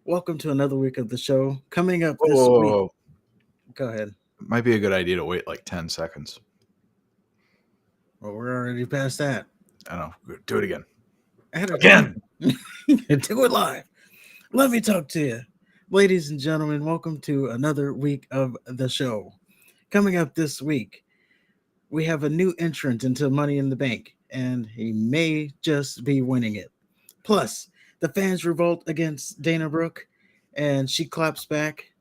Welcome to another week of the show. Coming up Whoa, this whoa, week, whoa. go ahead. Might be a good idea to wait like 10 seconds. Well, we're already past that. I don't know. Do it again. I had a Again. do it live. Let me talk to you. Ladies and gentlemen, welcome to another week of the show. Coming up this week, we have a new entrant into Money in the Bank, and he may just be winning it. Plus, the fans revolt against Dana Brooke, and she claps back.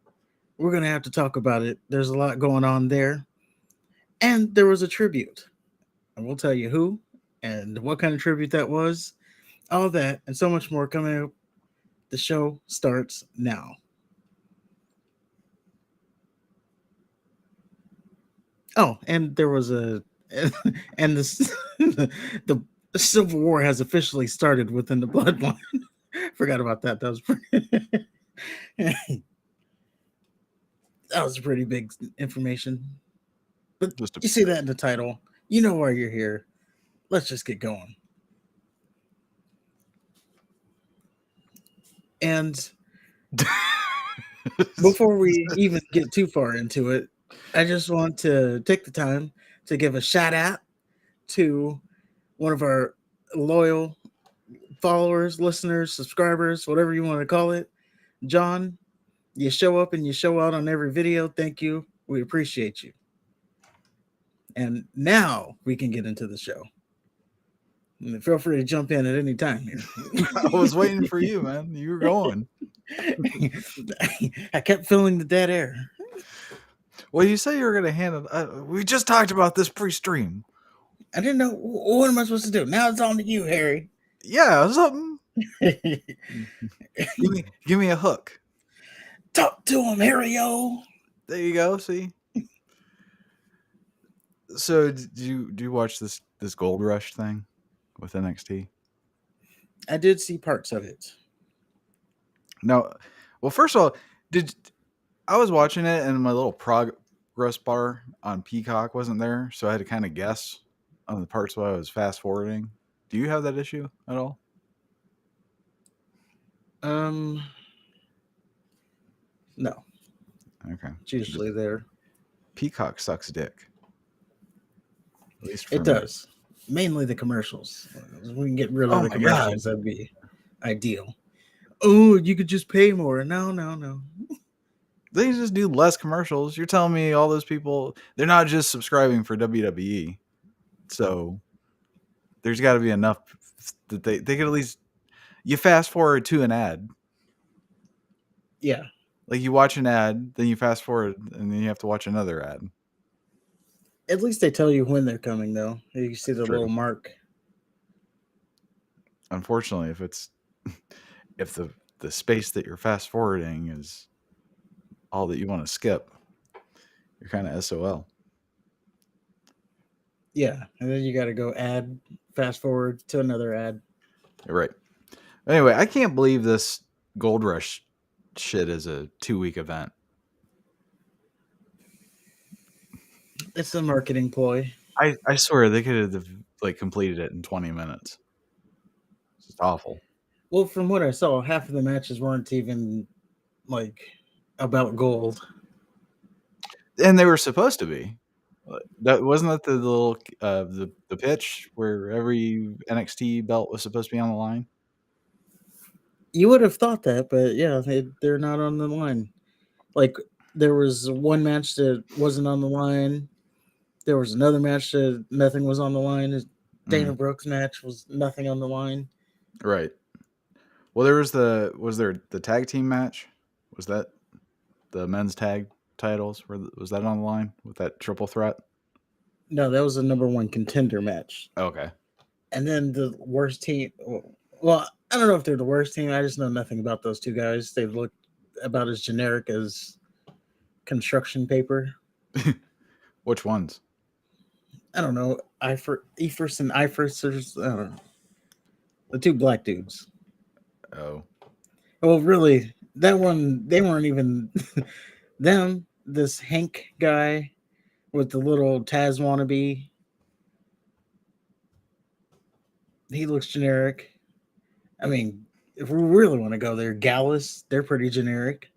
We're going to have to talk about it. There's a lot going on there. And there was a tribute. And we'll tell you who and what kind of tribute that was. All that and so much more coming up. The show starts now. Oh, and there was a and this the Civil War has officially started within the bloodline. Forgot about that. That was pretty that was pretty big information. But Just a you see that in the title. You know why you're here. Let's just get going. And before we even get too far into it, I just want to take the time to give a shout out to one of our loyal followers, listeners, subscribers, whatever you want to call it. John, you show up and you show out on every video. Thank you. We appreciate you. And now we can get into the show. And feel free to jump in at any time here. I was waiting for you, man. You were going. I kept filling the dead air. Well, you say you were going to hand it. We just talked about this pre-stream. I didn't know what am I supposed to do. Now it's on to you, Harry. Yeah, something. Give me a hook. Talk to him, Harry-o. There you go. See. So, do you watch this Gold Rush thing with NXT? I did see parts of it. No. Well, first of all, I was watching it and my little progress bar on Peacock wasn't there, so I had to kind of guess on the parts while I was fast forwarding. Do you have that issue at all? No. Okay. It's usually there. Peacock sucks dick. At least for It me. does. Mainly the commercials. If we can get rid of Oh the my commercials, that'd be ideal. Oh, you could just pay more. No. They just do less commercials. You're telling me all those people, they're not just subscribing for WWE. So there's got to be enough that they could at least, you fast forward to an ad. Yeah. Like you watch an ad, then you fast forward, and then you have to watch another ad. At least they tell you when they're coming, though. You see the True. little mark. Unfortunately, if the space that you're fast forwarding is all that you want to skip, you're kind of SOL. Yeah. And then you got to go ad, fast forward to another ad. You're right. Anyway, I can't believe this Gold Rush shit is a 2-week event. It's a marketing ploy. I swear they could have like completed it in 20 minutes. It's just awful. Well, from what I saw, half of the matches weren't even like about gold. And they were supposed to be. That wasn't that the little the pitch where every NXT belt was supposed to be on the line. You would have thought that, but yeah, they're not on the line. Like there was one match that wasn't on the line. There was another match that nothing was on the line. Dana Brooks match was nothing on the line. Right. Well, was there the tag team match? Was that the men's tag titles? Was that on the line with that triple threat? No, that was the number one contender match. Okay. And then the worst team. Well, I don't know if they're the worst team. I just know nothing about those two guys. They look about as generic as construction paper. Which ones? I don't know. Eifers and Eifers. I don't know. The two black dudes. Oh. Well, really, that one, they weren't even them. This Hank guy with the little Taz wannabe. He looks generic. I mean, if we really want to go there, Gallus, they're pretty generic.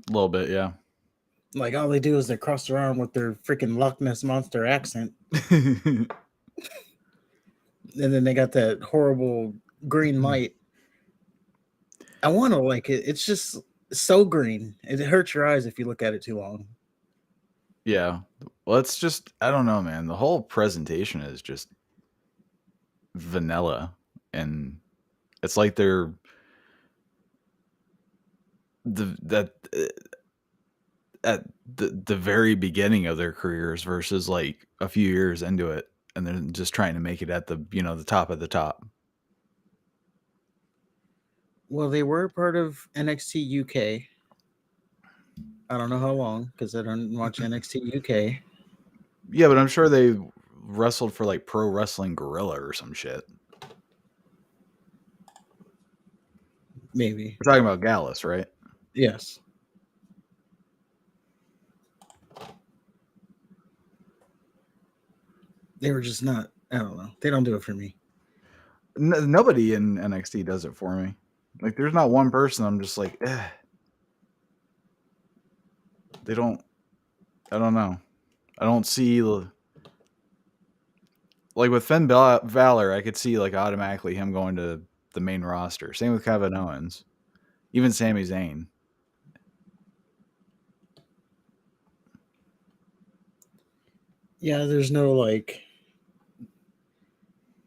A little bit, yeah. Like all they do is they cross their arm with their freaking Loch Ness monster accent, and then they got that horrible green light. I want to like it. It's just so green. It hurts your eyes if you look at it too long. Yeah. Well, it's just, I don't know, man. The whole presentation is just vanilla, and it's like they're that at the very beginning of their careers versus like a few years into it, and they're just trying to make it at the the top of the top. Well, they were part of NXT UK. I don't know how long because I don't watch NXT UK. Yeah, but I'm sure they wrestled for like Pro Wrestling Gorilla or some shit. Maybe. We're talking about Gallus, right? Yes. They were just not. I don't know. They don't do it for me. Nobody in NXT does it for me. Like, there's not one person I'm just like, they don't. I don't know. I don't see like with Finn Balor. I could see like automatically him going to the main roster. Same with Kevin Owens, even Sami Zayn. Yeah, there's no like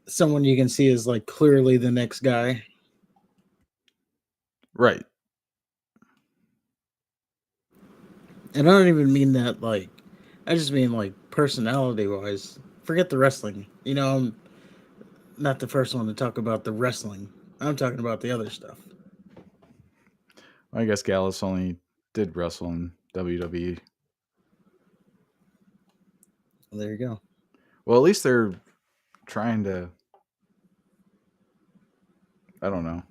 someone you can see is like clearly the next guy. Right. And I don't even mean that like I just mean like personality wise. Forget the wrestling. I'm not the first one to talk about the wrestling. I'm talking about the other stuff. I guess Gallus only did wrestle in WWE. Well, there you go. Well, at least they're trying to. I don't know.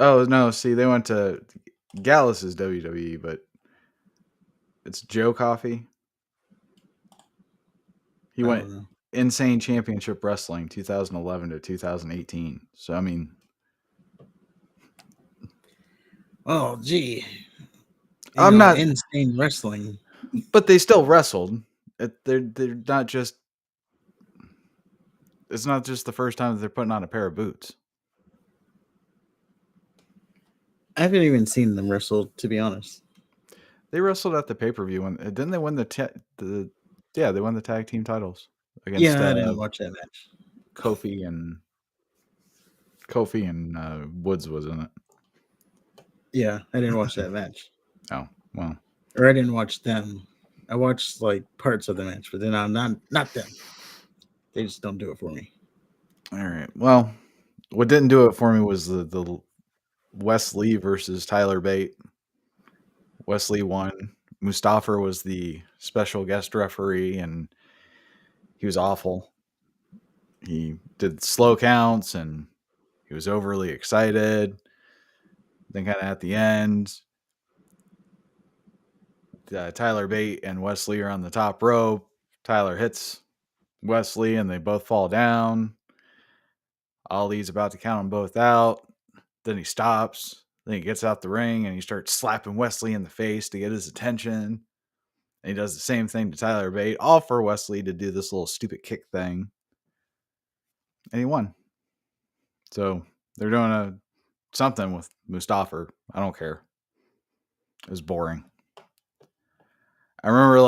Oh no! See, they went to Gallus is WWE, but it's Joe Coffey. He I went don't know. Insane Championship Wrestling 2011 to 2018. So I mean, Oh, gee. I'm not, Insane wrestling. but they still wrestled. They're not just. It's not just the first time that they're putting on a pair of boots. I haven't even seen them wrestle, to be honest. They wrestled at the pay per view, and didn't they win the yeah, they won the tag team titles against Yeah, I didn't watch that match. Kofi and Woods was in it. Yeah, I didn't watch that match. Oh well, Or I didn't watch them. I watched like parts of the match, but then I'm not them. They just don't do it for me. all right. Well, what didn't do it for me was the Wesley versus Tyler Bate. Wesley won. Mustafa was the special guest referee, and he was awful. He did slow counts, and he was overly excited. Then, kind of at the end, Tyler Bate and Wesley are on the top rope. Tyler hits Wesley, and they both fall down. Ali's about to count them both out. Then he stops. Then he gets out the ring, and he starts slapping Wesley in the face to get his attention. And he does the same thing to Tyler Bate, all for Wesley to do this little stupid kick thing. And he won. So they're doing something with Mustafa. I don't care. It was boring. I remember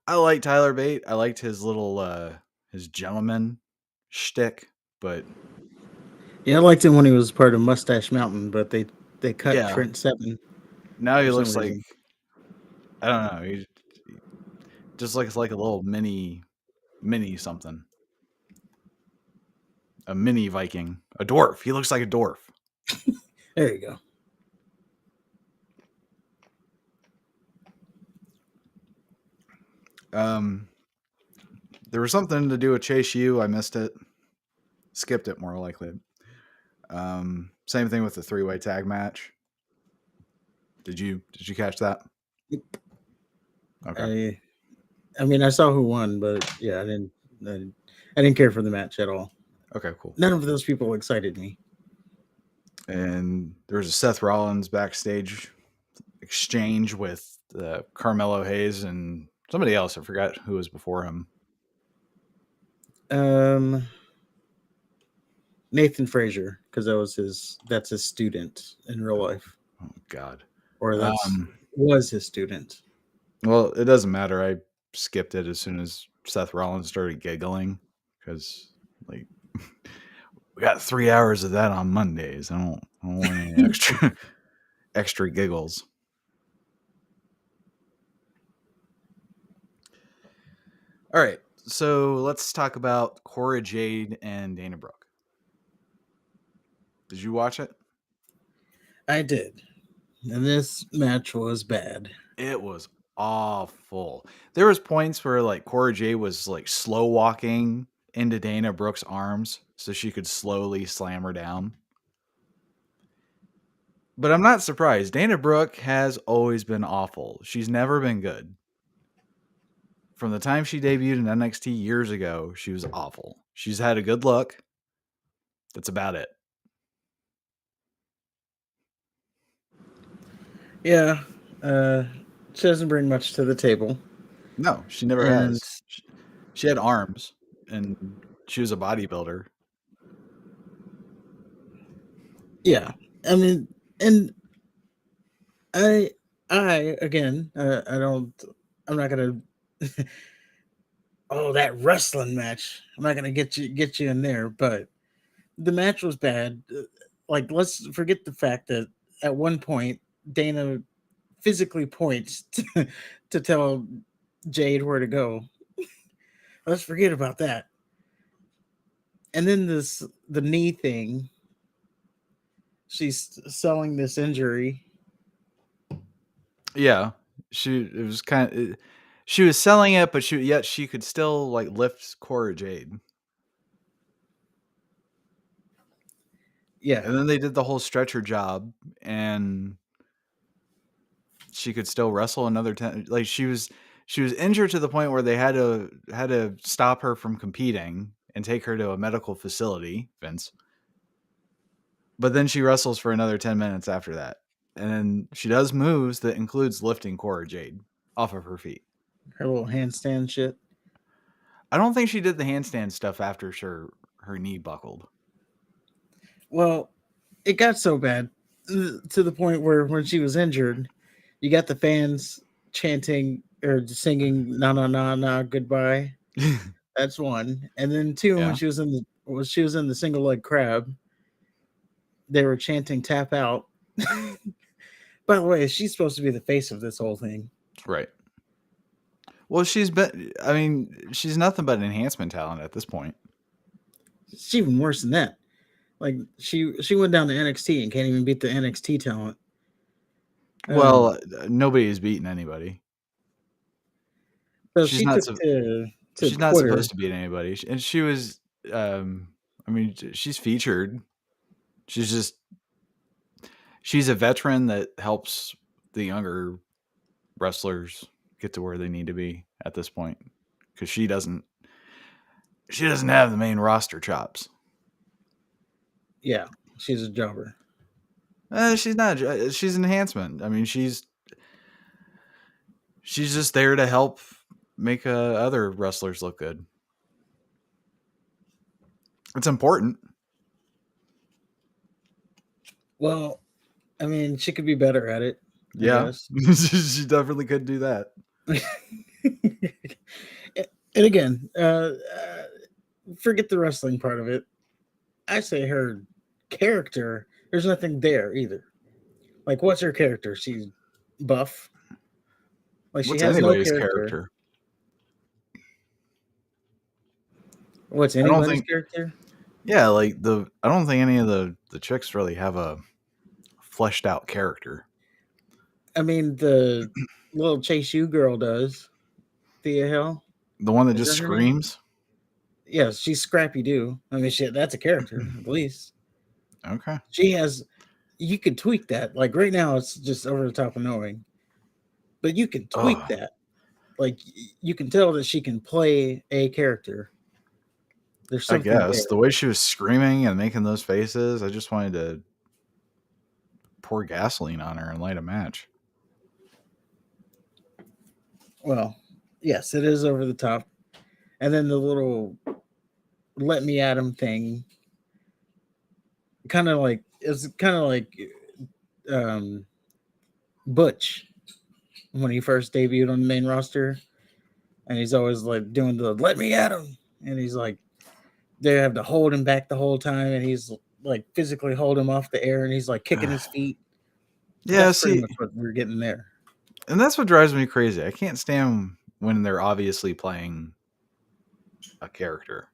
I like Tyler Bate. I liked his little his gentleman shtick, but Yeah, I liked him when he was part of Mustache Mountain, but they cut yeah, Trent Seven now he for some looks like reason. I don't know. He just looks like a little mini something. A mini Viking, a dwarf. He looks like a dwarf. There you go. There was something to do with Chase U. I missed it. Skipped it more likely. Same thing with the 3-way tag match. Did you catch that? Okay. I mean, I saw who won, but yeah, I didn't care for the match at all. Okay, cool. None of those people excited me. And there was a Seth Rollins backstage exchange with Carmelo Hayes and somebody else. I forgot who was before him. Nathan Frazier, because that's his student in real life, Oh God. or Um, was his student. well, it doesn't matter. I skipped it as soon as Seth Rollins started giggling because, like, we got 3 hours of that on Mondays. I don't want any extra giggles. All right, so let's talk about Cora Jade and Dana Brooke. Did you watch it? I did, and this match was bad. It was awful. There was points where like Cora Jade was like slow walking into Dana Brooke's arms so she could slowly slam her down. But I'm not surprised. Dana Brooke has always been awful. She's never been good. From the time she debuted in NXT years ago, she was awful. She's had a good look. That's about it. Yeah, she doesn't bring much to the table. No, she never And has. She had arms and she was a bodybuilder. yeah, I mean, and I, I again, I don't, I'm not gonna. Oh, that wrestling match! I'm not gonna get you in there, but the match was bad. Like, let's forget the fact that at one point Dana physically points to tell Jade where to go. Let's forget about that. And then the knee thing. She's selling this injury. Yeah, she was selling it, but yet she could still like lift Cora Jade. Yeah, And then they did the whole stretcher job, and she could still wrestle another 10. Like she was injured to the point where they had to stop her from competing and take her to a medical facility, Vince. But then she wrestles for another 10 minutes after that. And then she does moves that includes lifting Cora Jade off of her feet. her little handstand shit. I don't think she did the handstand stuff after her knee buckled. Well, it got so bad to the point where when she was injured, you got the fans chanting or singing "Na na na na goodbye." That's one, and then two, Yeah. when she was in the single leg crab, they were chanting "Tap out." By the way, she's supposed to be the face of this whole thing. Right. Well, she's nothing but enhancement talent at this point. It's even worse than that. Like she went down to NXT and can't even beat the NXT talent. Well, nobody has beaten anybody. So She's she not took so to she's not Twitter. supposed to beat anybody, and she was. She's featured. She's a veteran that helps the younger wrestlers get to where they need to be at this point because she doesn't have the main roster chops. Yeah, she's a jobber. She's not. She's an enhancement. I mean, she's just there to help make other wrestlers look good. It's important. Well, I mean, she could be better at it. I Yeah, guess. she definitely could do that. And again, forget the wrestling part of it. I say her character. There's nothing there either. Like, what's her character? She's buff. Like, she What's has no anybody's character. character? What's I don't anybody's think. character? Yeah, like I don't think any of the chicks really have a fleshed out character. I mean, the little Chase U girl does. Thea Hill. The one that Is just that her name? screams. Yeah, she's Scrappy Doo. I mean, shit, that's a character, at least. Okay. She has. You could tweak that. Like, right now, it's just over the top annoying. But you can tweak Oh, that. Like, you can tell that she can play a character. There's I something guess there. the way she was screaming and making those faces, I just wanted to pour gasoline on her and light a match. Well, yes, it is over the top. And then the little "let me at him" thing, it's kind of like um, Butch when he first debuted on the main roster, and he's always like doing the "let me at him," and he's like they have to hold him back the whole time, and he's like physically hold him off the air, and he's like kicking his feet. Yeah, That's pretty see, much what we're getting there. and that's what drives me crazy. I can't stand when they're obviously playing a character.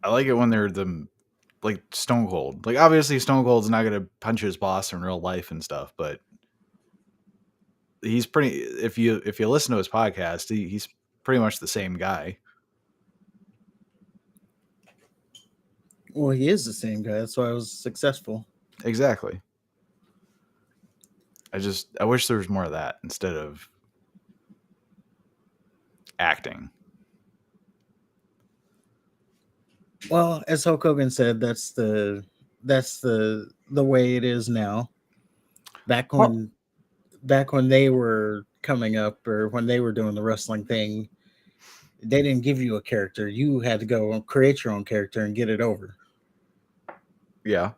I like it when they're the like Stone Cold. Like obviously Stone Cold's not gonna punch his boss in real life and stuff, but he's pretty. If you listen to his podcast, he's pretty much the same guy. Well, he is the same guy. That's why I was successful. Exactly. I wish there was more of that instead of acting. Well, as Hulk Hogan said, that's the way it is now. Back Well, when back when they were coming up or when they were doing the wrestling thing, they didn't give you a character. You had to go and create your own character and get it over. yeah.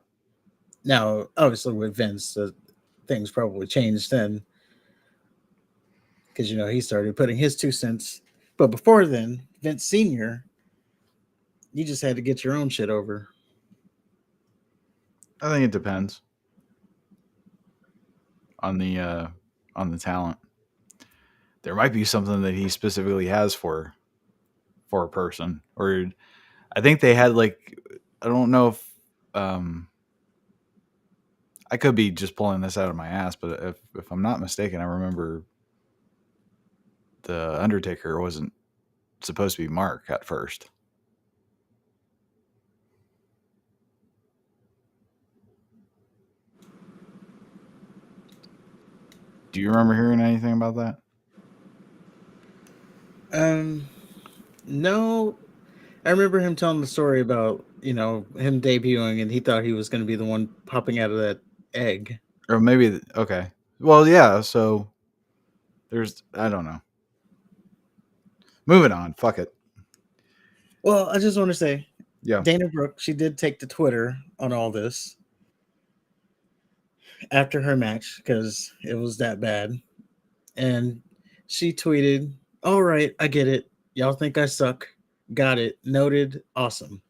Now, obviously, with Vince, things probably changed then because he started putting his 2 cents. But before then, Vince Senior, you just had to get your own shit over. I think it depends on the talent. There might be something that he specifically has for a person, or I think they had like I don't know if I could be just pulling this out of my ass, but if I'm not mistaken, I remember the Undertaker wasn't supposed to be Mark at first. Do you remember hearing anything about that? Um, no, I remember him telling the story about him debuting, and he thought he was going to be the one popping out of that egg. Or maybe okay. Well, yeah. So there's I don't know. Moving on. Fuck it. Well, I just want to say, Yeah. Dana Brooke, she did take to Twitter on all this after her match because it was that bad, and she tweeted, "All right, I get it. Y'all think I suck. Got it. Noted. Awesome."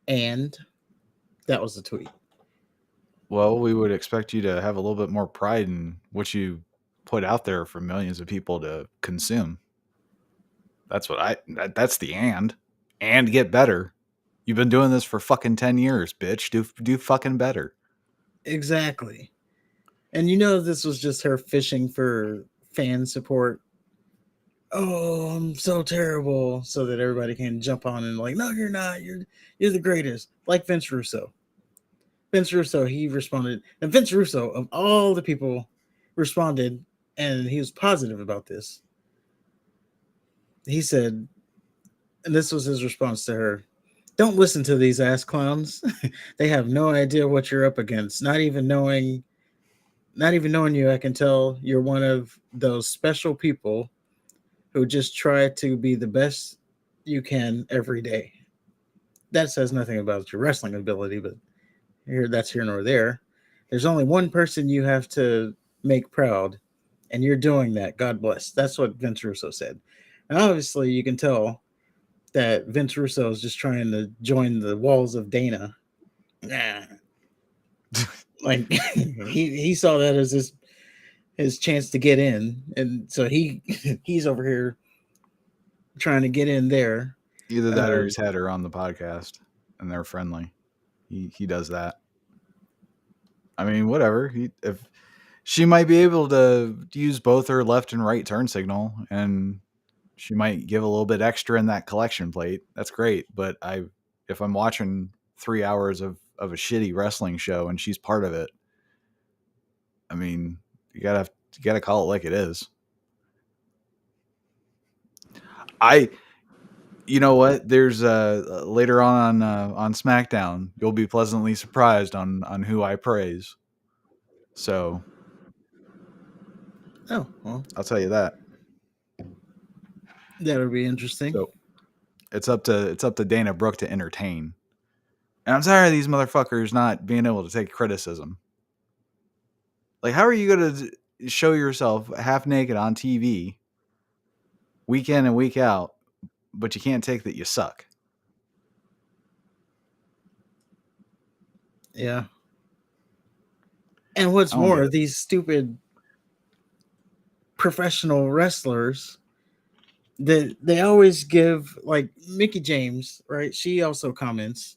And that was the tweet. Well, we would expect you to have a little bit more pride in what you put out there for millions of people to consume. That's the and get better. You've been doing this for fucking 10 years, bitch. Do fucking better. Exactly. And this was just her fishing for fan support. Oh, I'm so terrible, so that everybody can jump on and like, no, you're not. You're the greatest. Like Vince Russo. Vince Russo, he responded, and Vince Russo, of all the people, responded, and he was positive about this. He said, and this was his response to her: "Don't listen to these ass clowns. They have no idea what you're up against. Not even knowing you, I can tell you're one of those special people who just try to be the best you can every day." That says nothing about your wrestling ability, but that's here nor there. There's only one person you have to make proud, and you're doing that. God bless. That's what Vince Russo said. And obviously, you can tell that Vince Russo is just trying to join the walls of Dana. Nah. Like he saw that as his chance to get in, and so he's over here trying to get in there. Either that or Uh, he's had her on the podcast and they're friendly. He does that. I mean, whatever. If she might be able to use both her left and right turn signal, and she might give a little bit extra in that collection plate. That's great. But if I'm watching 3 hours of a shitty wrestling show and she's part of it, I mean, you gotta call it like it is. I You know what? There's later on SmackDown, you'll be pleasantly surprised on who I praise. So Oh, well, I'll tell you that. that'll be interesting. So it's up to Dana Brooke to entertain. And I'm tired of these motherfuckers not being able to take criticism. Like, how are you going to show yourself half naked on TV week in and week out, but you can't take that you suck? Yeah. And what's I don't get more, it. these stupid professional wrestlers that they always give, like Mickey James, right? She also comments.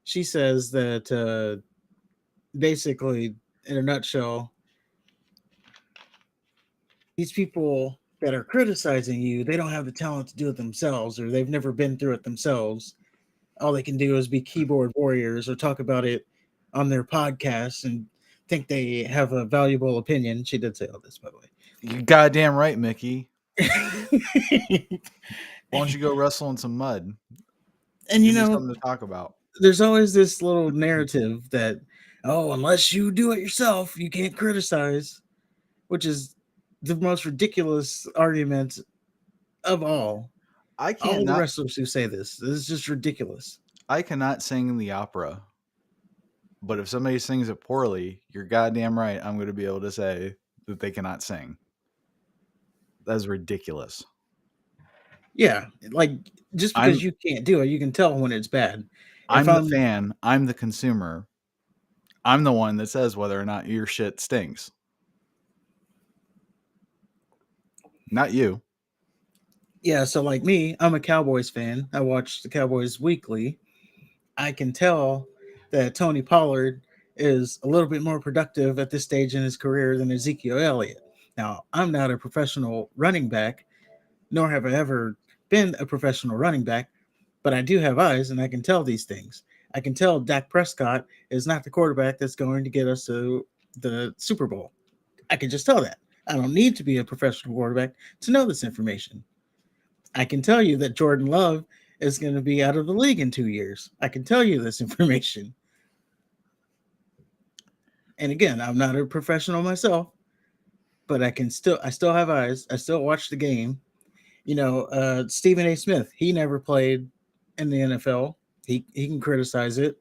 She says that basically, in a nutshell, these people that are criticizing you, they don't have the talent to do it themselves, or they've never been through it themselves. All they can do is be keyboard warriors or talk about it on their podcasts and think they have a valuable opinion. She did say all this, by the You goddamn right, Mickey. way. Why don't you go wrestle in some mud? And Give me something to talk about. there's always this little narrative that, oh, unless you do it yourself, you can't criticize, which is the most ridiculous argument of all. I can't All the not. wrestlers who say this is just ridiculous. I cannot sing in the opera, but if somebody sings it poorly, you're goddamn right. I'm going to be able to say that they cannot sing. That's ridiculous. Yeah, like just because I'm you can't do it, you can tell when it's bad. If I'm the I'm fan. I'm the consumer. I'm the one that says whether or not your shit stinks. Not you. Yeah, so like me, I'm a Cowboys fan. I watch the Cowboys weekly. I can tell that Tony Pollard is a little bit more productive at this stage in his career than Ezekiel Elliott. Now, I'm not a professional running back, nor have I ever been a professional running back, but I do have eyes and I can tell these things. I can tell Dak Prescott is not the quarterback that's going to get us to the Super Bowl. I can just tell that. I don't need to be a professional quarterback to know this information. I can tell you that Jordan Love is going to be out of the league in 2 years. I can tell you this information. And again, I'm not a professional myself, but I still have eyes. I still watch the game. Stephen A. Smith, he never played in the NFL. He can criticize it.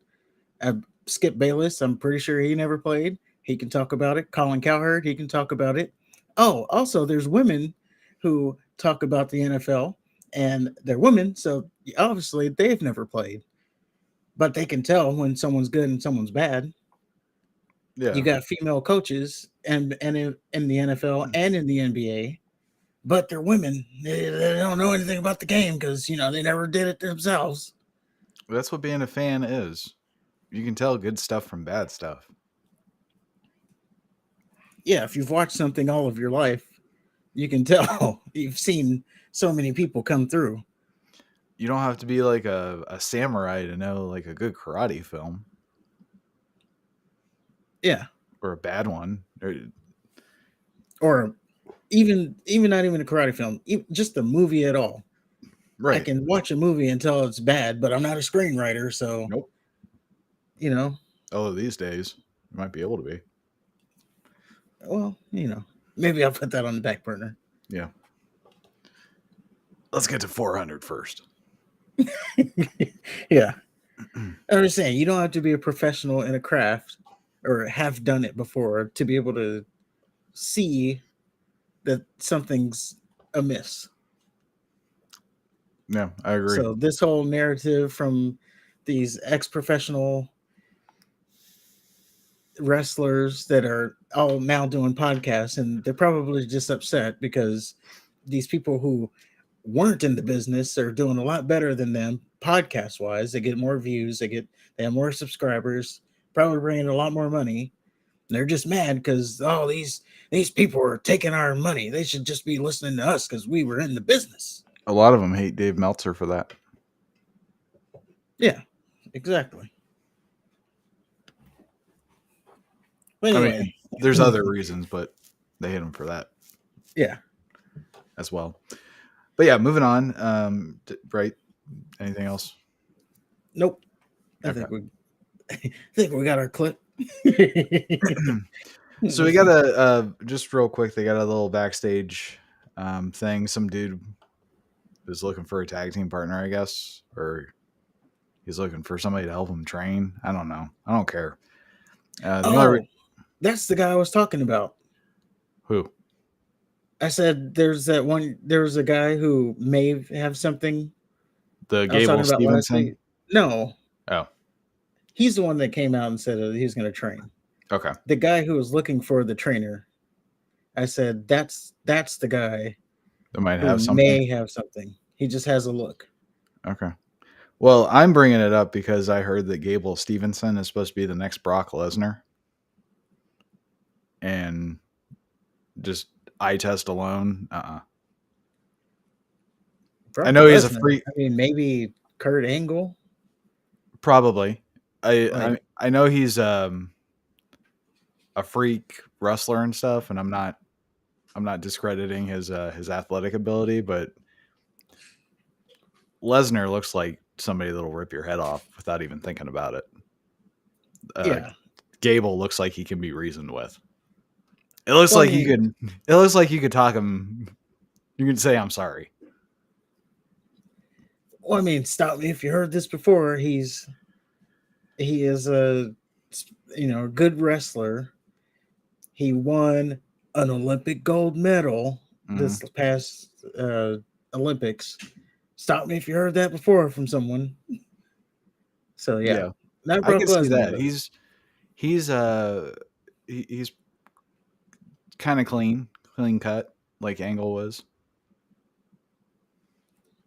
Skip Bayless, I'm pretty sure he never played. He can talk about it. Colin Cowherd, he can talk about it. Oh, also, there's women who talk about the NFL, and they're women, so obviously they've never played, but they can tell when someone's good and someone's bad. You Yeah. got female coaches and in the NFL and in the NBA, but they're women. They don't know anything about the game because they never did it themselves. That's what being a fan is. You can tell good stuff from bad stuff. Yeah, if you've watched something all of your life, you can tell. You've seen so many people come through. You don't have to be like a samurai to know like a good karate film Yeah, or a bad one. or even not even a karate film, just a movie at all. I Right. can watch a movie and tell it's bad, but I'm not a screenwriter, so Nope. you know. Oh, these days you might be able to be. Well, maybe I'll put that on the back burner. Yeah. Let's get to 400 first. Yeah, I'm just saying you don't have to be a professional in a craft or have done it before to be able to see that something's amiss. Yeah, I agree. So this whole narrative from these ex-professional wrestlers that are all now doing podcasts, and they're probably just upset because these people who weren't in the business are doing a lot better than them podcast wise. They get more views, they have more subscribers, probably bringing a lot more money. They're just mad because these people are taking our money. They should just be listening to us because we were in the business. A lot of them hate Dave Meltzer for that. Yeah, exactly. But I anyway, mean, there's other reasons, but they hate him for that yeah. as well. But yeah, moving on. Right. Anything else? Nope. I Okay. think we got our clip. So we got a just real quick. They got a little backstage thing. Some dude was looking for a tag team partner, I guess, or he's looking for somebody to help him train. I don't know. I don't care. The only Oh, that's the guy I was talking about. who I said there's that one. There was a guy who may have something the I was Gable talking about last Stevenson. week. No, Oh, he's the one that came out and said he was going to train. okay. The guy who was looking for the trainer, I said that's the guy They might who have something. may have something. He just has a look. Okay. Well, I'm bringing it up because I heard that Gable Stevenson is supposed to be the next Brock Lesnar, and just eye test alone, I Brock know he's a Lesnar. freak. I mean, maybe Kurt Angle. Probably. Like, I know he's a freak wrestler and stuff, and I'm not discrediting his athletic ability, but Lesnar looks like somebody that'll rip your head off without even thinking about it. yeah. Gable looks like he can be reasoned with. It looks Well, I like you mean, could. It looks like you could talk him. You can say I'm sorry. stop me if you heard this before. He is a good wrestler. He won an Olympic gold medal Mhm. this past Olympics. Stop me if you heard that before from someone. So yeah, Yeah, not I Brock can see Lesnar, that. but He's he's kind of clean cut, like Angle was.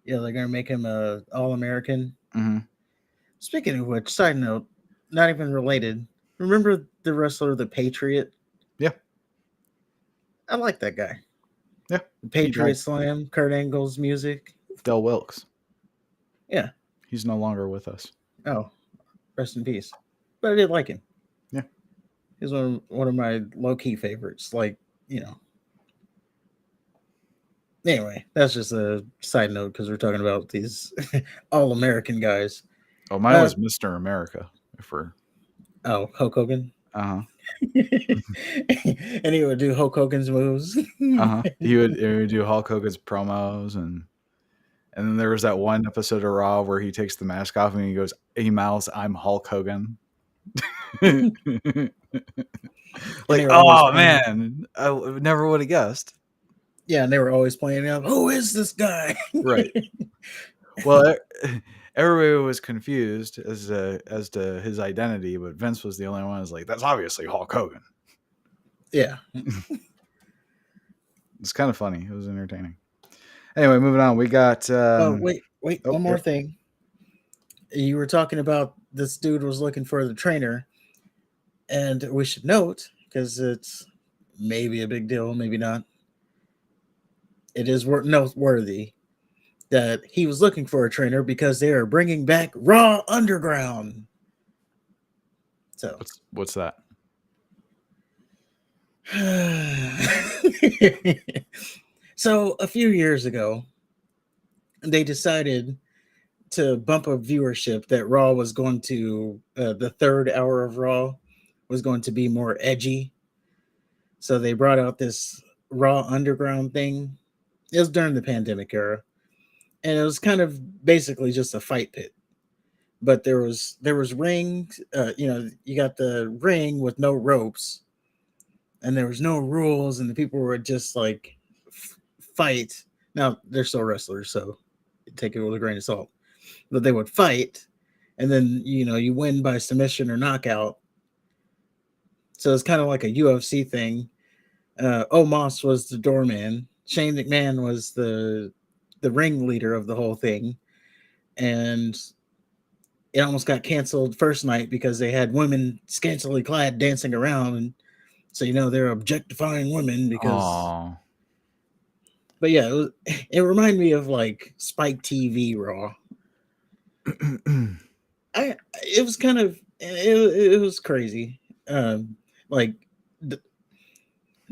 yeah, they're gonna make him a All American. Hmm. Speaking of which, side note, not even related. Remember the wrestler, the Patriot? Yeah, I like that guy. yeah. The He died. Patriot Slam, Kurt Angle's music. Del Wilkes. Yeah. He's no longer with us. Oh, rest in peace. But I did like him. Yeah. He's one of my low key favorites. Like, you know. Anyway, that's just a side note because we're talking about these all American guys. Oh, mine Uh was Mr. America. If we're oh, Hulk Hogan. uh huh. And he would do Hulk Hogan's moves. Uh-huh. He would do Hulk Hogan's promos, and then there was that one episode of Raw where he takes the mask off and he mouths, "I'm Hulk Hogan." And Like, they were always oh playing. man, I never would have guessed. Yeah, and they were always playing up. Who is this guy? Right. Well, everybody was confused as to his identity, but Vince was the only one who was like, "That's obviously Hulk Hogan." Yeah. It's kind of funny. It was entertaining. Anyway, moving on. We got. Oh, wait, Oh, one more yeah. thing. You were talking about this dude was looking for the trainer, and we should note because it's maybe a big deal, maybe not. It is noteworthy that he was looking for a trainer because they are bringing back Raw Underground. So, What's that? so a few years ago, they decided to bump up viewership that Raw was going to the third hour of Raw was going to be more edgy. So they brought out this Raw Underground thing. It was during the pandemic era, and it was kind of basically just a fight pit. But there was rings. You got the ring with no ropes, and there was no rules, and the people were just like fight. Now they're still wrestlers, so take it with a grain of salt. But they would fight, and then you win by submission or knockout. So it's kind of like a UFC thing. Omos was the doorman. Shane McMahon was the ringleader of the whole thing, and it almost got canceled first night because they had women scantily clad dancing around, and so they're objectifying women because. Oh, But yeah, it reminded me of like Spike TV Raw. It was kind of it was crazy. Like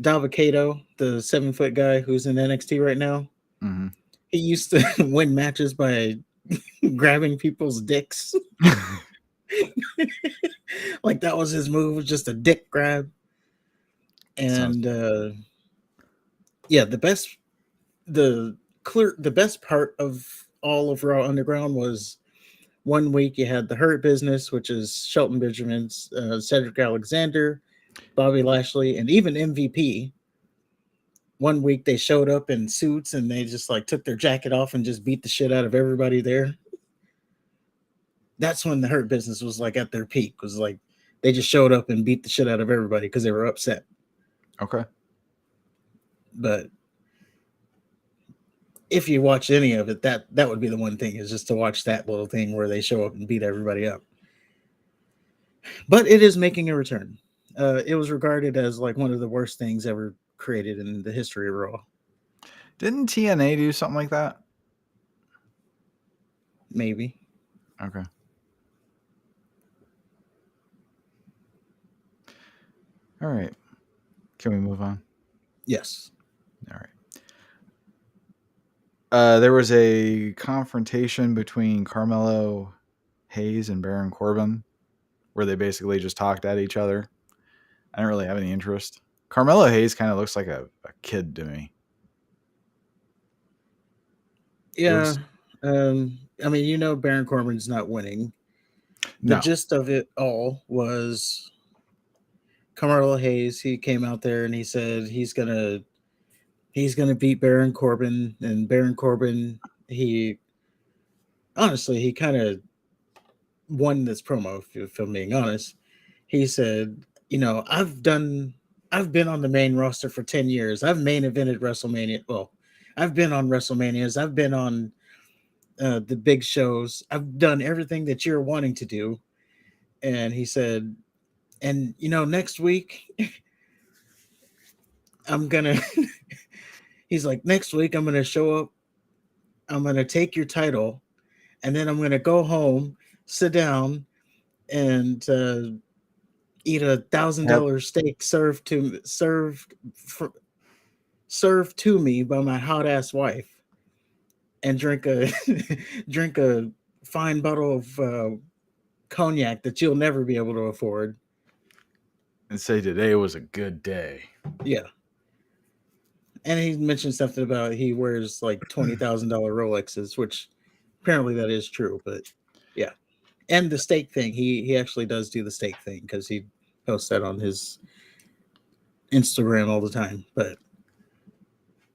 Dalvacato, the 7-foot guy who's in NXT right now, mm-hmm. he used to win matches by grabbing people's dicks. Like that was his move, was just a dick grab. Sounds. And yeah, the best part of all of Raw Underground was one week you had the Hurt Business, which is Shelton Benjamin's, Cedric Alexander, Bobby Lashley, and even MVP. One week they showed up in suits and they just like took their jacket off and just beat the shit out of everybody there. That's when the Hurt Business was like at their peak. Was like they just showed up and beat the shit out of everybody because they were upset. Okay. But if you watch any of it, that would be the one thing, is just to watch that little thing where they show up and beat everybody up. But it is making a return. It was regarded as like one of the worst things ever created in the history of Raw. Didn't TNA do something like that? Maybe. Okay. All right. Can we move on? Yes. All right. There was a confrontation between Carmelo Hayes and Baron Corbin where they basically just talked at each other. I didn't really have any interest. Carmelo Hayes kind of looks like a kid to me. Yeah. I mean, Baron Corbin's not winning. The No. gist of it all was Carmelo Hayes. He came out there and he said he's gonna beat Baron Corbin, and Baron Corbin, he honestly, he kind of won this promo. If I'm being honest, he said, I've been on the main roster for 10 years. I've main evented WrestleMania. Well, I've been on WrestleManias. I've been on the big shows. I've done everything that you're wanting to do. And he said, and next week I'm gonna. He's like, next week I'm gonna show up. I'm gonna take your title, and then I'm gonna go home, sit down, and eat $1,000 steak served to me by my hot ass wife, and drink a drink a fine bottle of cognac that you'll never be able to afford. And say today was a good day. Yeah. And he mentioned something about he wears like $20,000 Rolexes, which apparently that is true. But yeah, and the steak thing, he actually does do the steak thing because he posts that on his Instagram all the time. But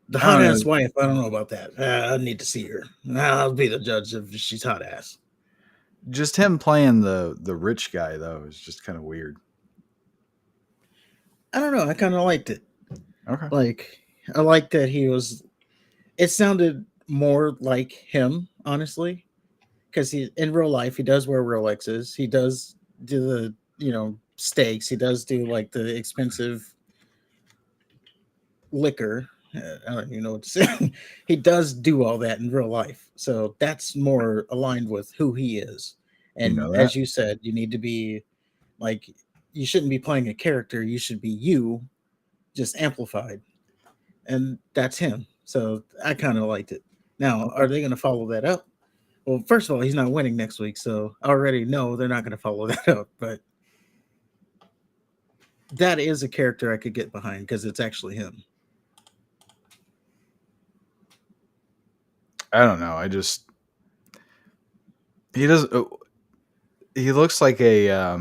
the I don't hot know. ass wife, I don't know about that. I need to see her. I'll be the judge if she's hot ass. Just him playing the rich guy though is just kind of weird. I don't know. I kind of liked it. Okay. Like, I liked that he was. It sounded more like him, honestly, because he in real life he does wear Rolexes. He does do the steaks. He does do like the expensive liquor. I don't even know what to say. He does do all that in real life, so that's more aligned with who he is. You And know that? as you said, you need to be like, you shouldn't be playing a character. You should be you, just amplified, and that's him. So I kind of liked it. Now, are they going to follow that up? Well, first of all, he's not winning next week, so I already know they're not going to follow that up. But that is a character I could get behind because it's actually him. I don't know. I just he does. He looks like a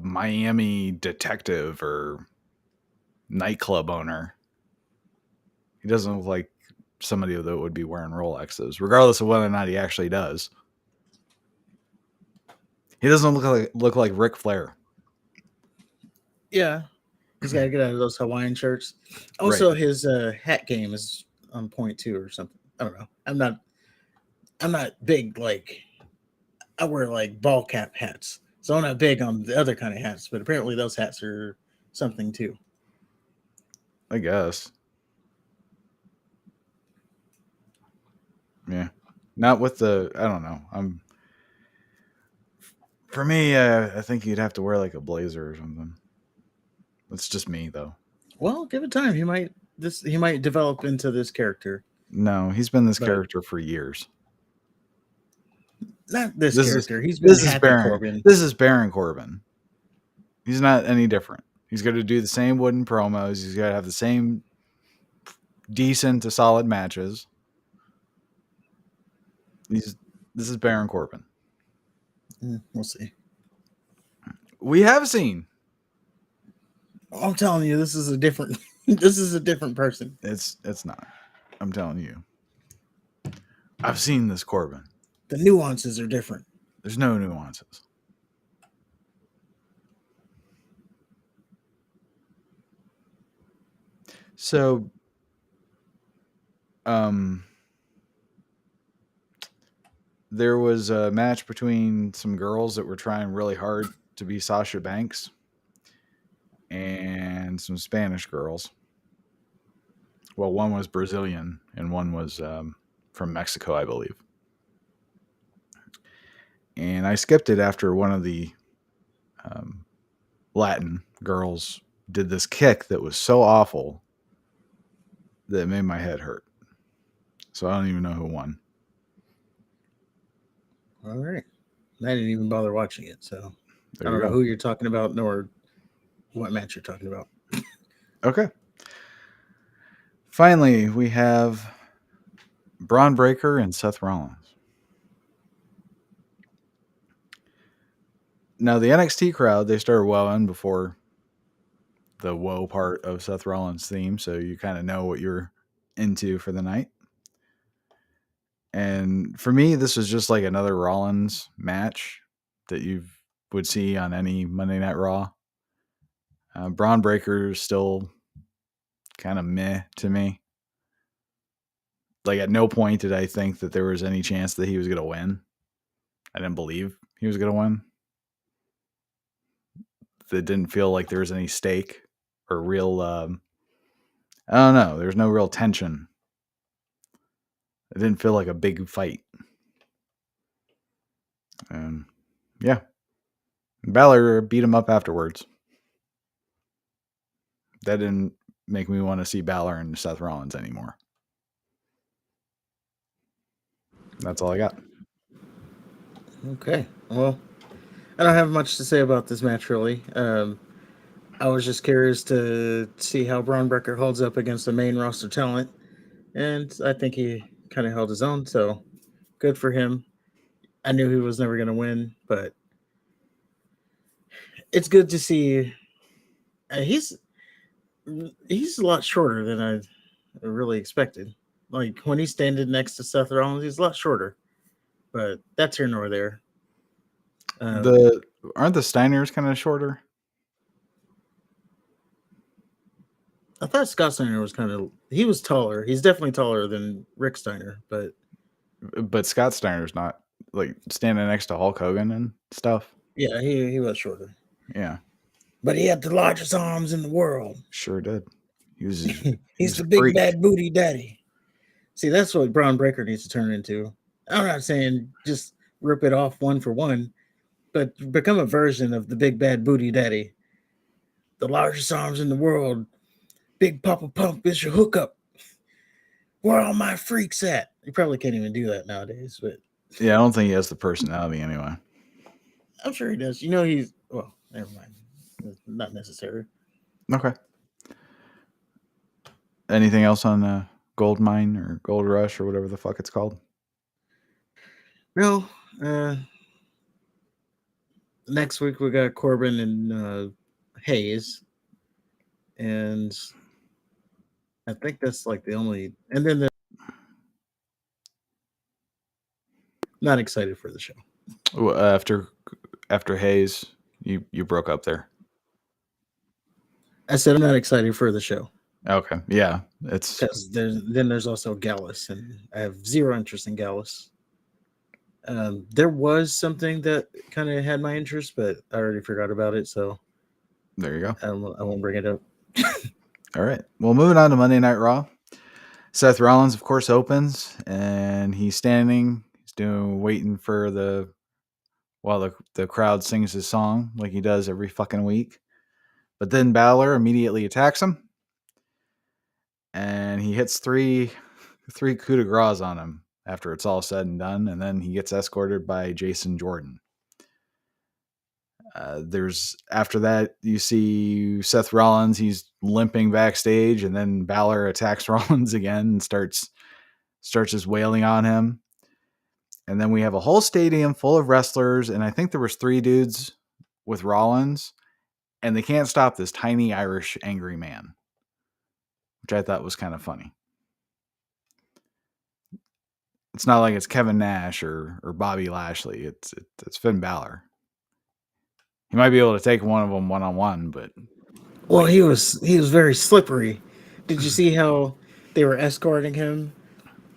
Miami detective or nightclub owner. He doesn't look like somebody that would be wearing Rolexes, regardless of whether or not he actually does. He doesn't look like Ric Flair. Yeah, he's got to get out of those Hawaiian shirts. Right. Also, his hat game is on point too, or something. I don't know. I'm not big like I wear like ball cap hats, so I'm not big on the other kind of hats. But apparently, those hats are something too. I guess. Yeah. Not with the. I don't know. For me. I think you'd have to wear like a blazer or something. That's just me though. Well, give it time. He might he might develop into this character. No, he's been this But character for years. not this This is character. He's been this is Happy Baron. Corbin. This is Baron Corbin. He's not any different. He's going to do the same wooden promos. He's going to have the same decent to solid matches. This is Baron Corbin. We'll see. We have seen. I'm telling you, this is a different. This is a different person. It's not. I'm telling you. I've seen this Corbin. The nuances are different. There's no nuances. So, there was a match between some girls that were trying really hard to be Sasha Banks and some Spanish girls. Well, one was Brazilian and one was from Mexico, I believe. And I skipped it after one of the Latin girls did this kick that was so awful that it made my head hurt. So I don't even know who won. All right. I didn't even bother watching it, so There I don't you know go. who you're talking about nor what match you're talking about. Okay. Finally, we have Braun Breaker and Seth Rollins. Now, the NXT crowd, they started wowing before the woe part of Seth Rollins' theme, so you kind of know what you're into for the night. And for me, this was just like another Rollins match that you would see on any Monday Night Raw. Braun Breaker is still kind of meh to me. Like, at no point did I think that there was any chance that he was going to win. I didn't believe he was going to win. It didn't feel like there was any stake or real, I don't know. There's no real tension. It didn't feel like a big fight. And yeah, Balor beat him up afterwards. That didn't make me want to see Balor and Seth Rollins anymore. That's all I got. Okay. Well, I don't have much to say about this match, really. I was just curious to see how Braun Breaker holds up against the main roster talent, and I think he kind of held his own, so good for him. I knew he was never going to win, but it's good to see. He's a lot shorter than I really expected. Like when he's standing next to Seth Rollins, he's a lot shorter, but that's here nor there. Aren't the Steiners kind of shorter? I thought Scott Steiner was he was taller. He's definitely taller than Rick Steiner, but Scott Steiner's not like standing next to Hulk Hogan and stuff. yeah, he was shorter. Yeah, But he had the largest arms in the world. sure did. He's the big bad booty daddy. See, that's what Braun Breaker needs to turn into. I'm not saying just rip it off one for one, but become a version of the big bad booty daddy. The largest arms in the world. Big Papa Pump is your hookup. Where are all my freaks at? You probably can't even do that nowadays, but Yeah, I don't think he has the personality anyway. I'm sure he does. Well, never mind. It's not necessary. Okay. Anything else on Gold Mine or Gold Rush or whatever the fuck it's called? No. Next week we got Corbin and Hayes, and I think that's like the only. And then not excited for the show. After Hayes, you broke up there. I said I'm not excited for the show. Okay, yeah, it's because there's also Gallus, and I have zero interest in Gallus. There was something that kind of had my interest, but I already forgot about it, so there you go. I won't bring it up. All right. Well, moving on to Monday Night Raw. Seth Rollins, of course, opens, and he's standing. He's waiting for while the crowd sings his song like he does every fucking week. But then Balor immediately attacks him. and he hits three coup de grace on him after it's all said and done, and then he gets escorted by Jason Jordan. There's after that you see Seth Rollins, he's limping backstage, and then Balor attacks Rollins again and starts just wailing on him. And then we have a whole stadium full of wrestlers, and I think there was 3 dudes with Rollins, and they can't stop this tiny Irish angry man, which I thought was kind of funny. It's not like it's Kevin Nash or Bobby Lashley. It's Finn Balor. He might be able to take one of them one-on-one, but Well, he was very slippery. Did you see how they were escorting him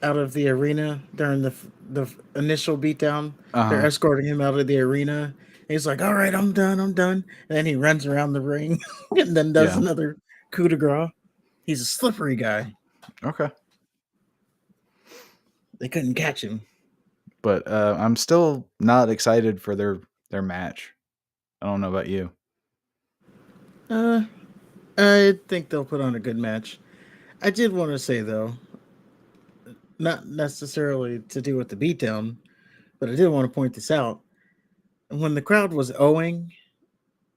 out of the arena during the initial beatdown? They're escorting him out of the arena. He's like, "All right, I'm done, I'm done." And then he runs around the ring and then does another coup de grace. He's a slippery guy. Okay. They couldn't catch him. But I'm still not excited for their match. I don't know about you. I think they'll put on a good match. I did want to say though, not necessarily to do with the beatdown, but I did want to point this out. When the crowd was owing,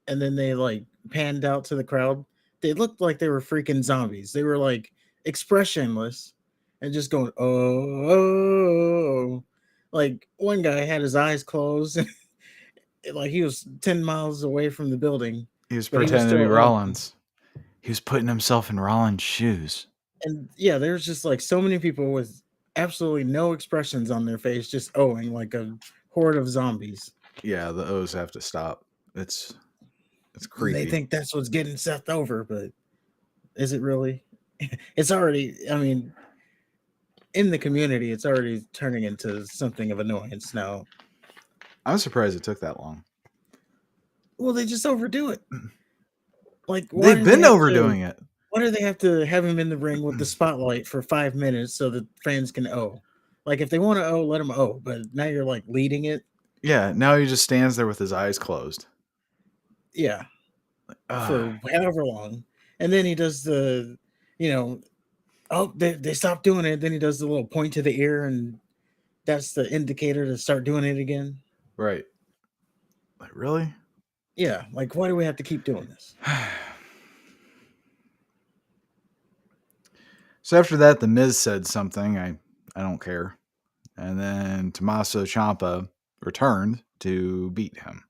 and then they like panned out to the crowd, they looked like they were freaking zombies. They were like expressionless and just going, oh, oh. Like one guy had his eyes closed, like he was 10 miles away from the building. He was but he was pretending to be still Rollins. He was putting himself in Rollins' shoes. And yeah, there's just like so many people with absolutely no expressions on their face, just owing like a horde of zombies. Yeah, the O's have to stop. It's And creepy. they think that's what's getting Seth over, but is it really? It's already, I mean, in the community, it's already turning into something of annoyance now. I'm surprised it took that long. Well, they just overdo it. Like, why They've do been they have overdoing it. Why do they have to have him in the ring with the spotlight for 5 minutes so that fans can owe? Like, if they want to owe, let them owe. But now you're like leading it. Yeah, now he just stands there with his eyes closed. Yeah. For however long. And then he does the, they stopped doing it. Then he does the little point to the ear, and that's the indicator to start doing it again. Right. Like, really? Yeah. Like, why do we have to keep doing this? So after that, The Miz said something. I don't care. And then Tommaso Ciampa returned to beat him.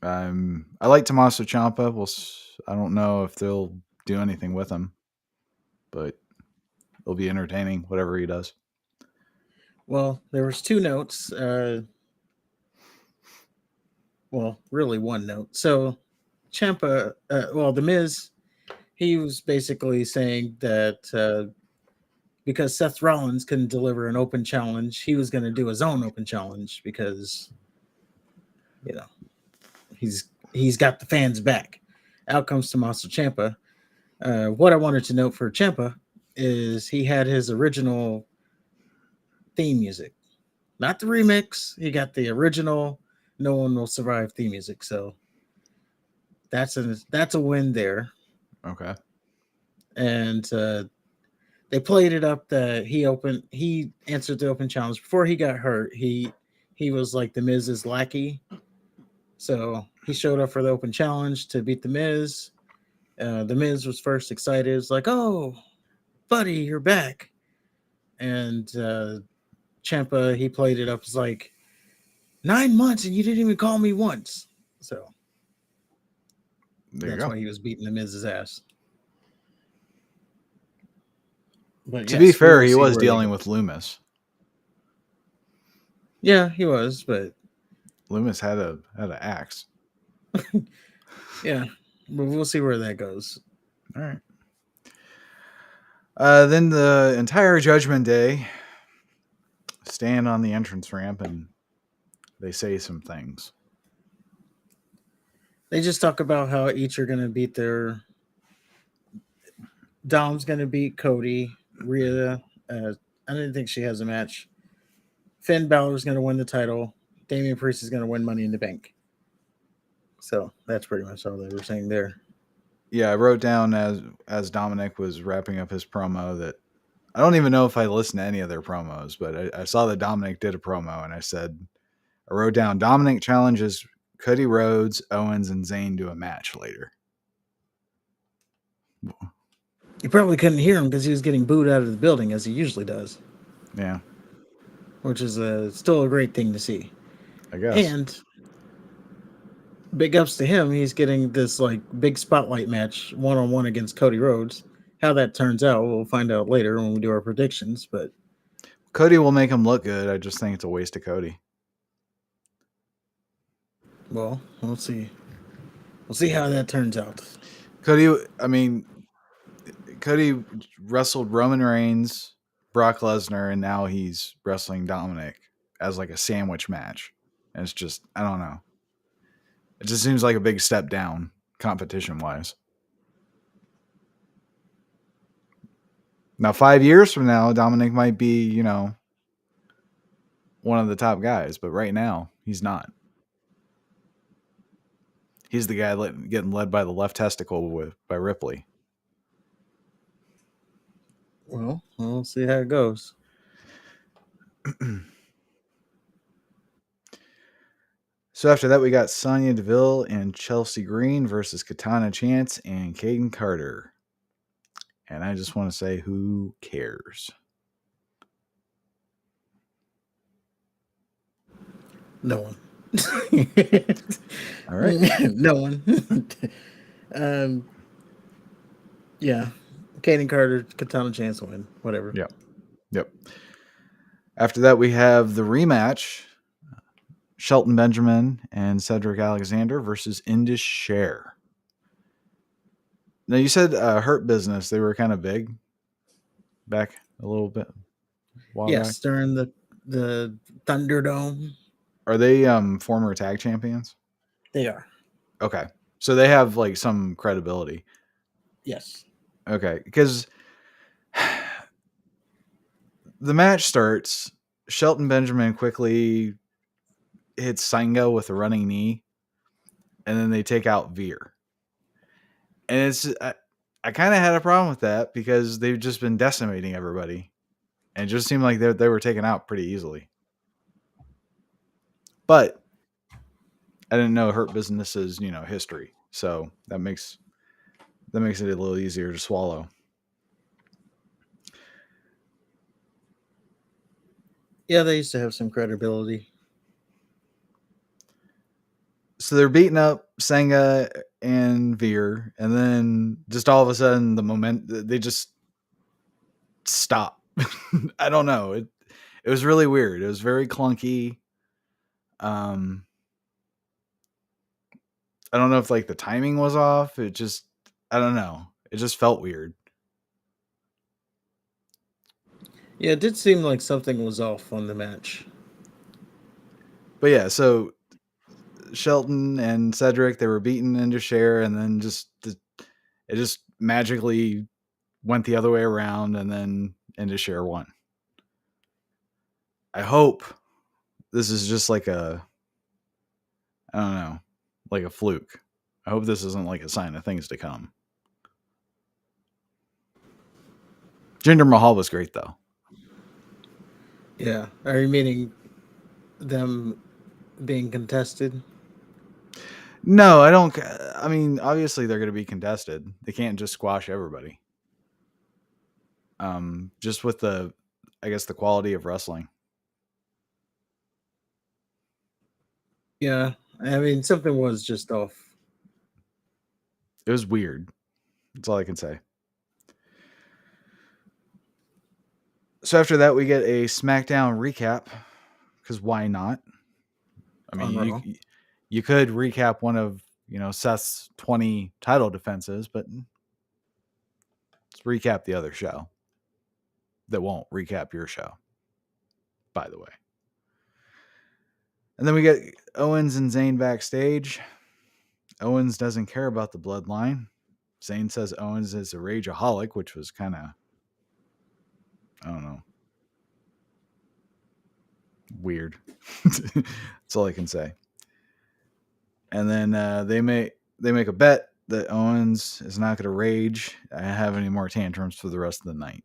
I like Tommaso Ciampa. I don't know if they'll do anything with him, but it'll be entertaining, whatever he does. Well, there was 2 notes. Well, really 1 note. So Ciampa, The Miz, he was basically saying that because Seth Rollins couldn't deliver an open challenge, he was going to do his own open challenge because, he's got the fans back. Out comes Tommaso Ciampa. What I wanted to note for Ciampa is he had his original theme music, not the remix. He got the original "No One Will Survive" theme music. So that's a win there. Okay. And they played it up that he answered the open challenge before he got hurt. He was like the Miz's lackey, so he showed up for the open challenge to beat the Miz. The Miz was first excited. It's like, "Oh, buddy, you're back!" And Ciampa, he played it up as like 9 months and you didn't even call me once. So that's why he was beating the Miz's ass. But to be fair, he was dealing with Loomis. Yeah, he was, but Loomis had an axe. Yeah, but we'll see where that goes. All right. Then the entire Judgment Day stand on the entrance ramp and they say some things. They just talk about how each are going to beat their. Dom's going to beat Cody. Rhea, I didn't think she has a match. Finn Balor's going to win the title. Damian Priest is going to win Money in the Bank. So that's pretty much all they were saying there. Yeah, I wrote down as Dominic was wrapping up his promo that I don't even know if I listened to any of their promos, but I saw that Dominic did a promo, and I wrote down Dominic challenges Cody Rhodes, Owens, and Zayn to a match later. You probably couldn't hear him because he was getting booed out of the building as he usually does, Yeah, which is still a great thing to see. I guess. And big ups to him. He's getting this like big spotlight match 1-on-1 against Cody Rhodes. How that turns out, we'll find out later when we do our predictions. But Cody will make him look good. I just think it's a waste of Cody. well, we'll see. We'll see how that turns out. Cody wrestled Roman Reigns, Brock Lesnar, and now he's wrestling Dominic as like a sandwich match. And it's just, I don't know. It just seems like a big step down competition wise. Now, 5 years from now, Dominic might be, one of the top guys, but right now, he's not. He's the guy getting led by the left testicle by Ripley. Well, we'll see how it goes. So after that, we got Sonya Deville and Chelsea Green versus Katana Chance and Caden Carter. And I just want to say, who cares? No one. All right. No one. Yeah. Caden Carter, Katana Chance win. Whatever. Yep. After that, we have the rematch. Shelton Benjamin and Cedric Alexander versus Indus Sher. Now, you said Hurt Business. They were kind of big back a little bit. Yes, during the Thunderdome. Are they former tag champions? They are. Okay. So they have like some credibility. Yes. Okay. Because the match starts. Shelton Benjamin quickly hits Sango with a running knee, and then they take out Veer. And I kind of had a problem with that because they've just been decimating everybody, and it just seemed like they were taken out pretty easily. But I didn't know Hurt Business's history, so that makes it a little easier to swallow. Yeah, they used to have some credibility. So they're beating up Senga and Veer, and then just all of a sudden they just stop. I don't know. It was really weird. It was very clunky. I don't know if like the timing was off. I don't know. It just felt weird. Yeah, it did seem like something was off on the match. But yeah, so Shelton and Cedric, they were beaten into Cher, and then it just magically went the other way around, and then into Cher won. I hope this is just like I don't know, like a fluke. I hope this isn't like a sign of things to come. Jinder Mahal was great though. Yeah. Are you meaning them being contested? No, I don't. I mean, obviously they're going to be contested. They can't just squash everybody. Just with the quality of wrestling. Yeah. I mean, something was just off. It was weird. That's all I can say. So after that, we get a SmackDown recap. Because why not? I mean, you could recap one of Seth's 20 title defenses, but let's recap the other show. That won't recap your show, by the way. And then we get Owens and Zayn backstage. Owens doesn't care about the bloodline. Zayn says Owens is a rageaholic, which was kind of, I don't know, weird. That's all I can say. And then they make a bet that Owens is not going to rage and have any more tantrums for the rest of the night.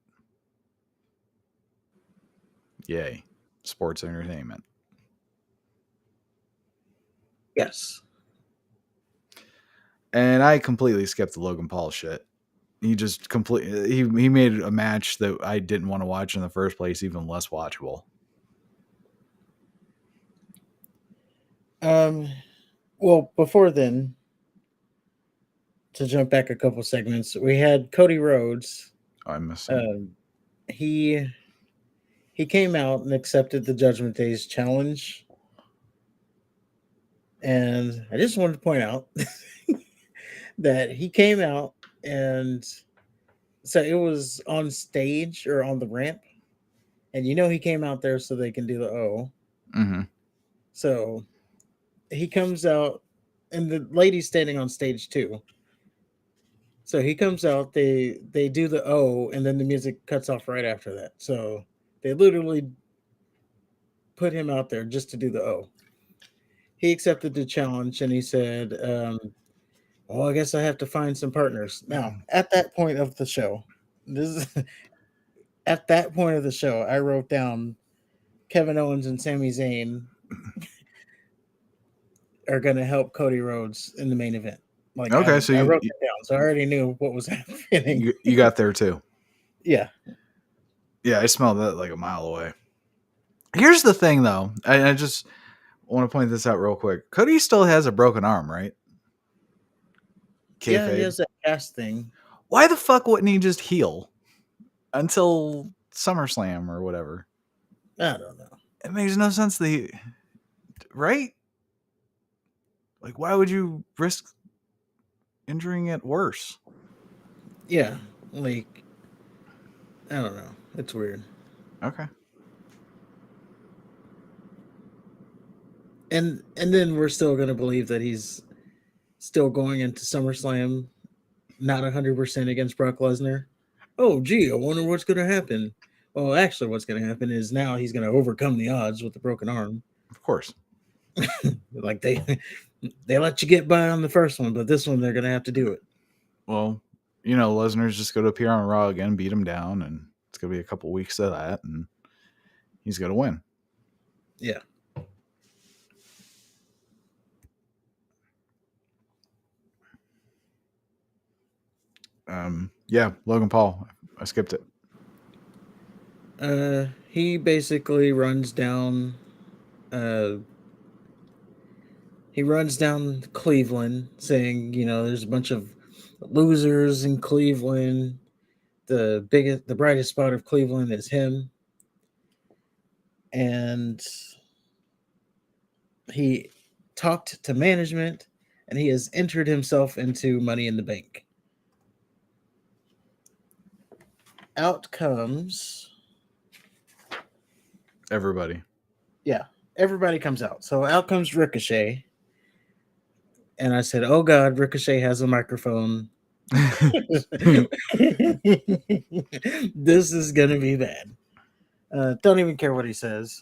Yay. Sports entertainment. Yes. And I completely skipped the Logan Paul shit. He just completely he made a match that I didn't want to watch in the first place even less watchable. Well, before then, to jump back a couple segments, we had Cody Rhodes. Oh, I missed him. He came out and accepted the Judgment Day's challenge. And I just wanted to point out that he came out, and so it was on stage or on the ramp. And he came out there so they can do the O. Mm-hmm. So he comes out, and the lady's standing on stage too. So he comes out, they do the O, and then the music cuts off right after that. So they literally put him out there just to do the O. He accepted the challenge, and he said, well, I guess I have to find some partners. Now, at that point of the show, at that point of the show, I wrote down Kevin Owens and Sami Zayn are going to help Cody Rhodes in the main event. Like, okay, so I wrote that down, so I already knew what was happening. You got there too. Yeah. Yeah, I smelled that like a mile away. Here's the thing, though. I just want to point this out real quick. Cody still has a broken arm, right? Yeah, he has that cast thing. Why the fuck wouldn't he just heal until SummerSlam or whatever? I don't know. It makes no sense that he... Right? Like, why would you risk injuring it worse? Yeah, like, I don't know. It's weird. Okay. And then we're still going to believe that he's still going into SummerSlam not 100% against Brock Lesnar. Oh, gee, I wonder what's going to happen. Well, actually, what's going to happen is now he's going to overcome the odds with the broken arm. Of course. Like they let you get by on the first one, but this one they're going to have to do it. Well, Lesnar's just going to appear on Raw again, beat him down, and it's going to be a couple weeks of that, and he's going to win. Yeah. Yeah, Logan Paul. I skipped it. He basically runs down Cleveland saying, there's a bunch of losers in Cleveland. The brightest spot of Cleveland is him. And he talked to management, and he has entered himself into Money in the Bank. Out comes everybody. Yeah, everybody comes out. So out comes Ricochet. And I said, oh God, Ricochet has a microphone. This is going to be bad. Don't even care what he says.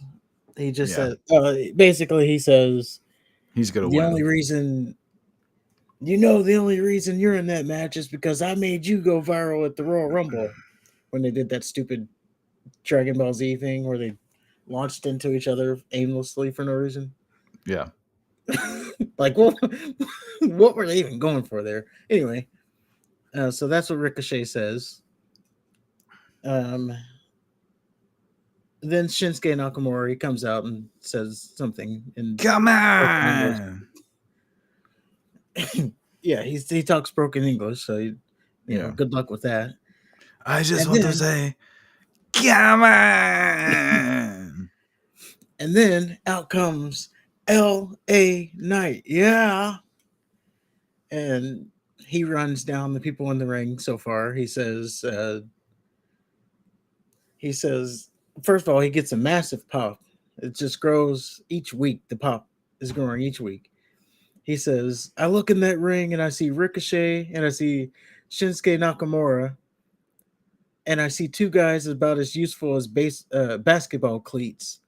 He just says, basically he says, he's going to win. The only reason you're in that match is because I made you go viral at the Royal Rumble when they did that stupid Dragon Ball Z thing where they launched into each other aimlessly for no reason. Yeah. Like, what were they even going for there? Anyway, so that's what Ricochet says. Then Shinsuke Nakamura comes out and says something. Come on! Yeah, he talks broken English, so you know, good luck with that. I just want to say, come on! And then out comes L.A. Knight. Yeah. And he runs down the people in the ring so far. He says, first of all, he gets a massive pop. It just grows each week. The pop is growing each week. He says, I look in that ring and I see Ricochet and I see Shinsuke Nakamura. And I see two guys about as useful as basketball cleats.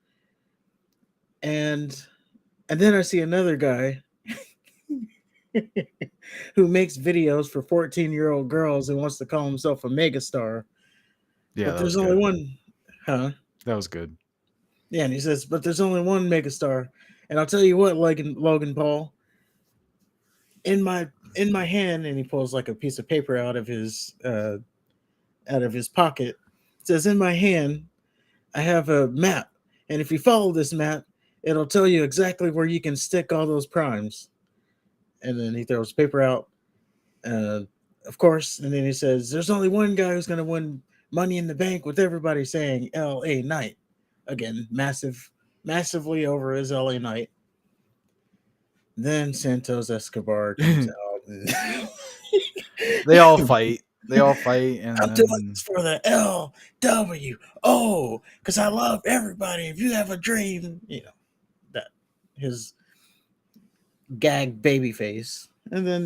And then I see another guy who makes videos for 14-year-old girls and wants to call himself a megastar. Yeah, But that was there's only good. one, huh? That was good. Yeah, and he says, but there's only one megastar. And I'll tell you what, Logan Paul, in my hand, and he pulls like a piece of paper out of his pocket. It says, in my hand, I have a map, and if you follow this map, it'll tell you exactly where you can stick all those primes. And then he throws paper out, uh, of course, and then he says, "There's only one guy who's going to win Money in the Bank," with everybody saying "L.A. Knight." Again, massively over his L.A. Knight. Then Santos Escobar comes out. And They all fight. They all fight, and I'm doing then this for the LWO because I love everybody. If you have a dream, that his gag baby face, and then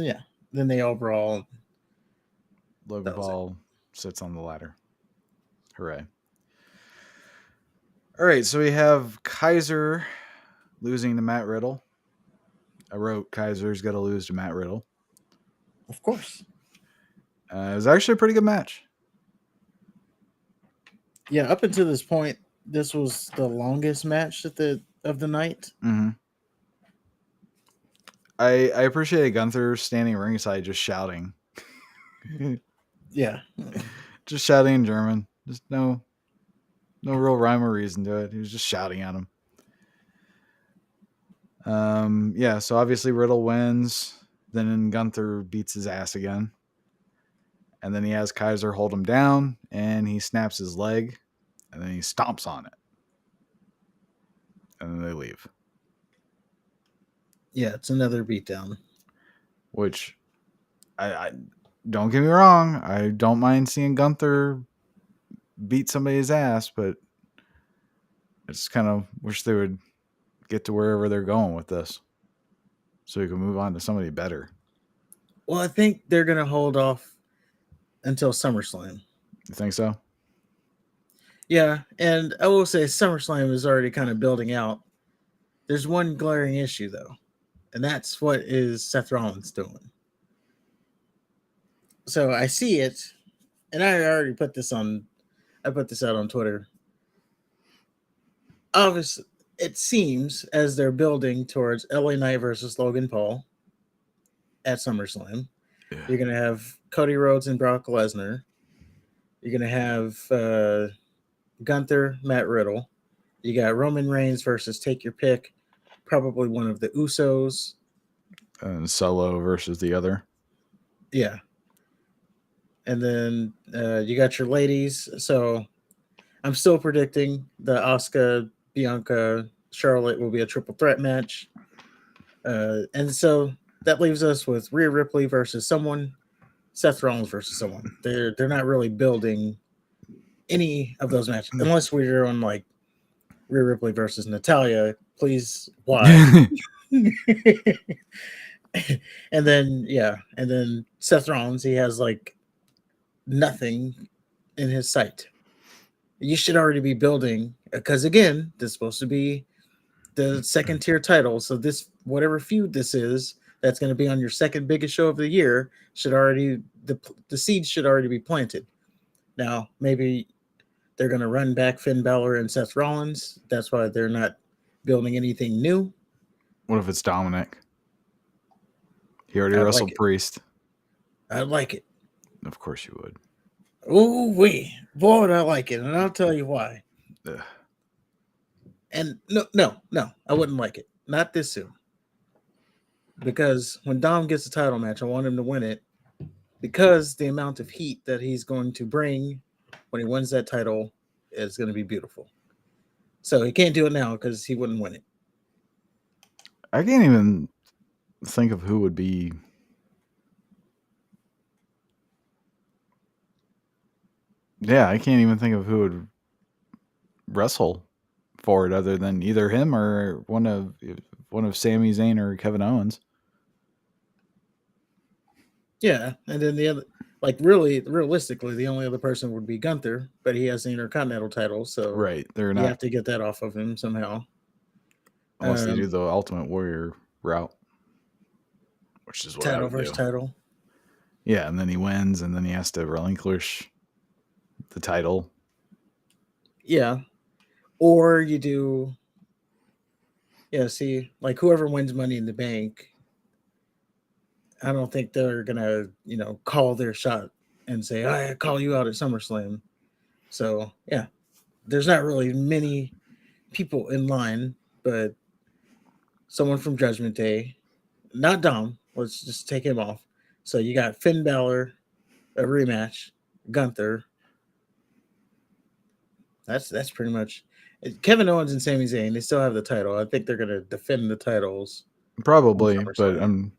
then they all brawl. Logan That was it. Paul sits on the ladder. Hooray! All right, so we have Kaiser losing to Matt Riddle. I wrote Kaiser's got to lose to Matt Riddle. Of course. It was actually a pretty good match. Yeah, up until this point, this was the longest match of the night. Mm-hmm. I appreciated Gunther standing ringside just shouting. Yeah. Just shouting in German. Just no real rhyme or reason to it. He was just shouting at him. Yeah, so obviously Riddle wins. Then Gunther beats his ass again. And then he has Kaiser hold him down and he snaps his leg and then he stomps on it. And then they leave. Yeah, it's another beatdown. Which I don't get me wrong, I don't mind seeing Gunther beat somebody's ass, but I just kind of wish they would get to wherever they're going with this. So we can move on to somebody better. Well, I think they're gonna hold off until SummerSlam. You think so? Yeah, and I will say SummerSlam is already kind of building out. There's one glaring issue though, and that's what is Seth Rollins doing. So I see it, and I already put this on. I put this out on Twitter. Obviously, it seems as they're building towards LA Knight versus Logan Paul at SummerSlam. Yeah. You're gonna have Cody Rhodes and Brock Lesnar. You're gonna have Gunther, Matt Riddle. You got Roman Reigns versus take your pick, probably one of the Usos. And Solo versus the other. Yeah. And then you got your ladies. So I'm still predicting the Asuka, Bianca, Charlotte will be a triple threat match. And so that leaves us with Rhea Ripley versus someone, Seth Rollins versus someone. They're not really building any of those matches unless we're on like Rhea Ripley versus Natalia. Please, why? And then Seth Rollins, he has like nothing in his sight. You should already be building because again, this is supposed to be the second tier title. So this whatever feud this is that's going to be on your second biggest show of the year should already the seeds should already be planted. Now maybe they're going to run back Finn Balor and Seth Rollins. That's why they're not building anything new. What if it's Dominic? He already I'd wrestled like it. Priest. I'd like it. Of course you would. Oh wee, boy, would I like it, and I'll tell you why. Ugh. And no, I wouldn't like it. Not this soon. Because when Dom gets a title match, I want him to win it. Because the amount of heat that he's going to bring when he wins that title is going to be beautiful. So he can't do it now because he wouldn't win it. I can't even think of who would be. Yeah, I can't even think of who would wrestle for it other than either him or one of Sami Zayn or Kevin Owens. Yeah, and then the other, like really, realistically, the only other person would be Gunther, but he has the Intercontinental title, so Right, they're you not have to get that off of him somehow. unless they do the Ultimate Warrior route, which is what I Title would versus do. title. Yeah, and then he wins, and then he has to relinquish the title. Yeah. Or you do, yeah, see, like whoever wins Money in the Bank, I don't think they're gonna, call their shot and say, I call you out at SummerSlam. So yeah, there's not really many people in line, but someone from Judgment Day, not Dom. Let's just take him off. So you got Finn Balor, a rematch, Gunther. That's pretty much Kevin Owens and Sami Zayn. They still have the title. I think they're gonna defend the titles on Probably, but SummerSlam.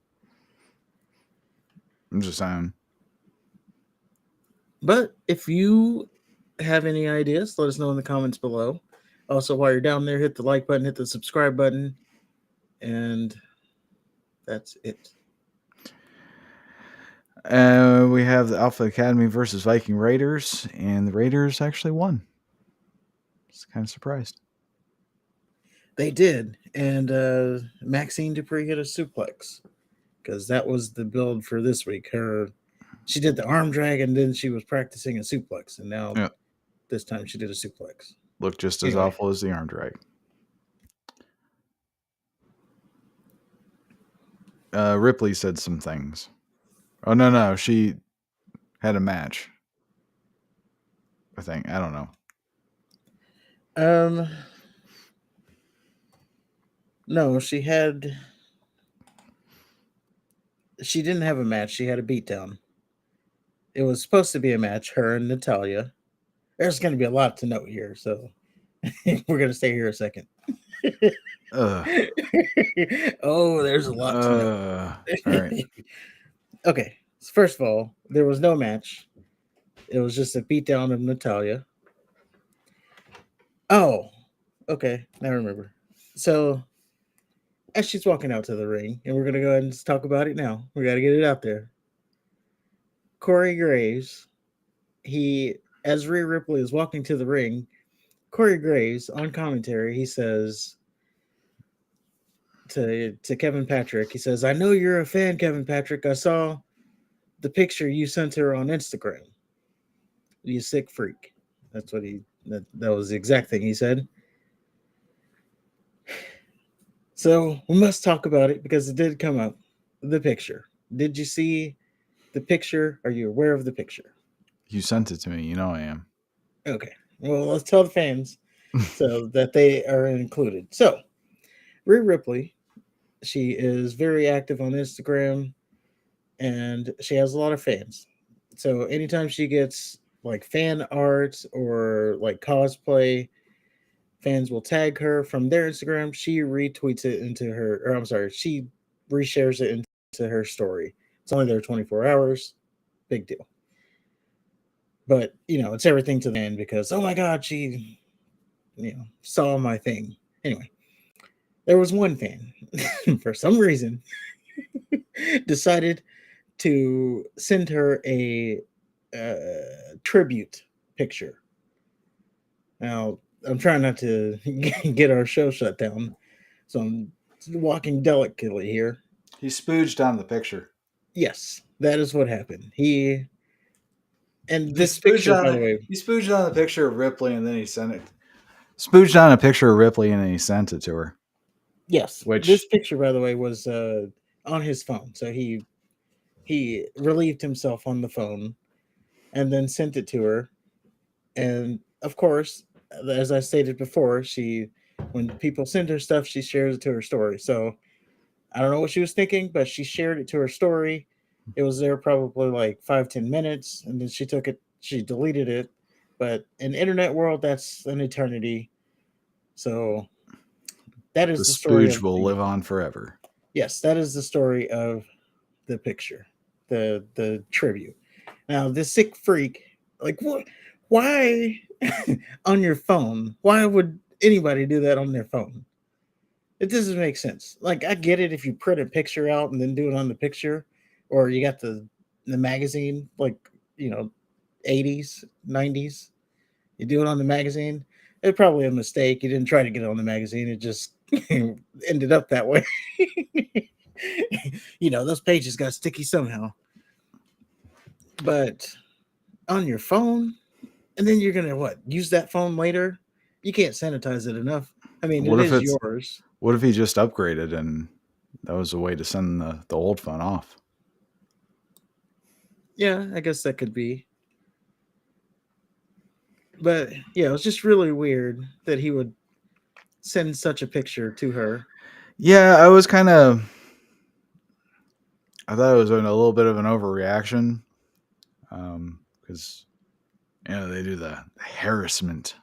I'm just saying. But if you have any ideas, let us know in the comments below. Also, while you're down there, hit the like button, hit the subscribe button, and that's it. We have the Alpha Academy versus Viking Raiders, and the Raiders actually won. Just kind of surprised. They did, and Maxine Dupree hit a suplex because that was the build for this week. She did the arm drag, and then she was practicing a suplex, and now this time she did a suplex. Looked just as awful as the arm drag. Ripley said some things. Oh no, she had a match. I think, I don't know. No, she didn't have a match. She had a beatdown. It was supposed to be a match, her and Natalia. There's going to be a lot to note here, so we're going to stay here a second. Oh, there's a lot to note. All right. Okay, so first of all, there was no match. It was just a beatdown of Natalia. Oh, okay, now I remember. So, as she's walking out to the ring, and we're going to go ahead and talk about it now. We got to get it out there. Corey Graves, as Rhea Ripley is walking to the ring, Corey Graves on commentary, he says to Kevin Patrick, he says, "I know you're a fan, Kevin Patrick. I saw the picture you sent her on Instagram. You sick freak." That's what that was the exact thing he said. So we must talk about it because it did come up. The picture. Did you see the picture? Are you aware of the picture? You sent it to me. You know I am. Okay. Well, let's tell the fans so that they are included. So, Rhea Ripley, she is very active on Instagram and she has a lot of fans. So, anytime she gets like fan art or like cosplay, fans will tag her from their Instagram. She retweets it into her, or I'm sorry, she reshares it into her story. It's only there 24 hours. Big deal. But, it's everything to the end because, oh my God, she, saw my thing. Anyway, there was one fan, for some reason, decided to send her a tribute picture. Now, I'm trying not to get our show shut down, so I'm walking delicately here. He spooged on the picture. Yes, that is what happened. This spooged picture, on by the it. way, He spooged on the picture of Ripley, and then he sent it. Spooged on a picture of Ripley, and then he sent it to her. yes, Which this picture, by the way, was on his phone. So he relieved himself on the phone and then sent it to her. And of course, as I stated before, when people send her stuff, she shares it to her story. So I don't know what she was thinking, but she shared it to her story. It was there probably like 5-10 minutes, and then she deleted it. But in the internet world, that's an eternity. So that is the the story spooge of will live on forever. Yes, that is the story of the picture, the tribute. Now, this sick freak, like what? Why on your phone? Why would anybody do that on their phone? It doesn't make sense. Like I get it if you print a picture out and then do it on the picture, or you got the magazine, like 80s, 90s. You do it on the magazine. It's probably a mistake. You didn't try to get it on the magazine. It just ended up that way. Those pages got sticky somehow. But on your phone, and then you're gonna what? Use that phone later? You can't sanitize it enough. I mean, it What if is it's yours. what if he just upgraded and that was a way to send the old phone off? Yeah, I guess that could be. But yeah, it was just really weird that he would send such a picture to her. Yeah, I thought it was a little bit of an overreaction, because they do the harassment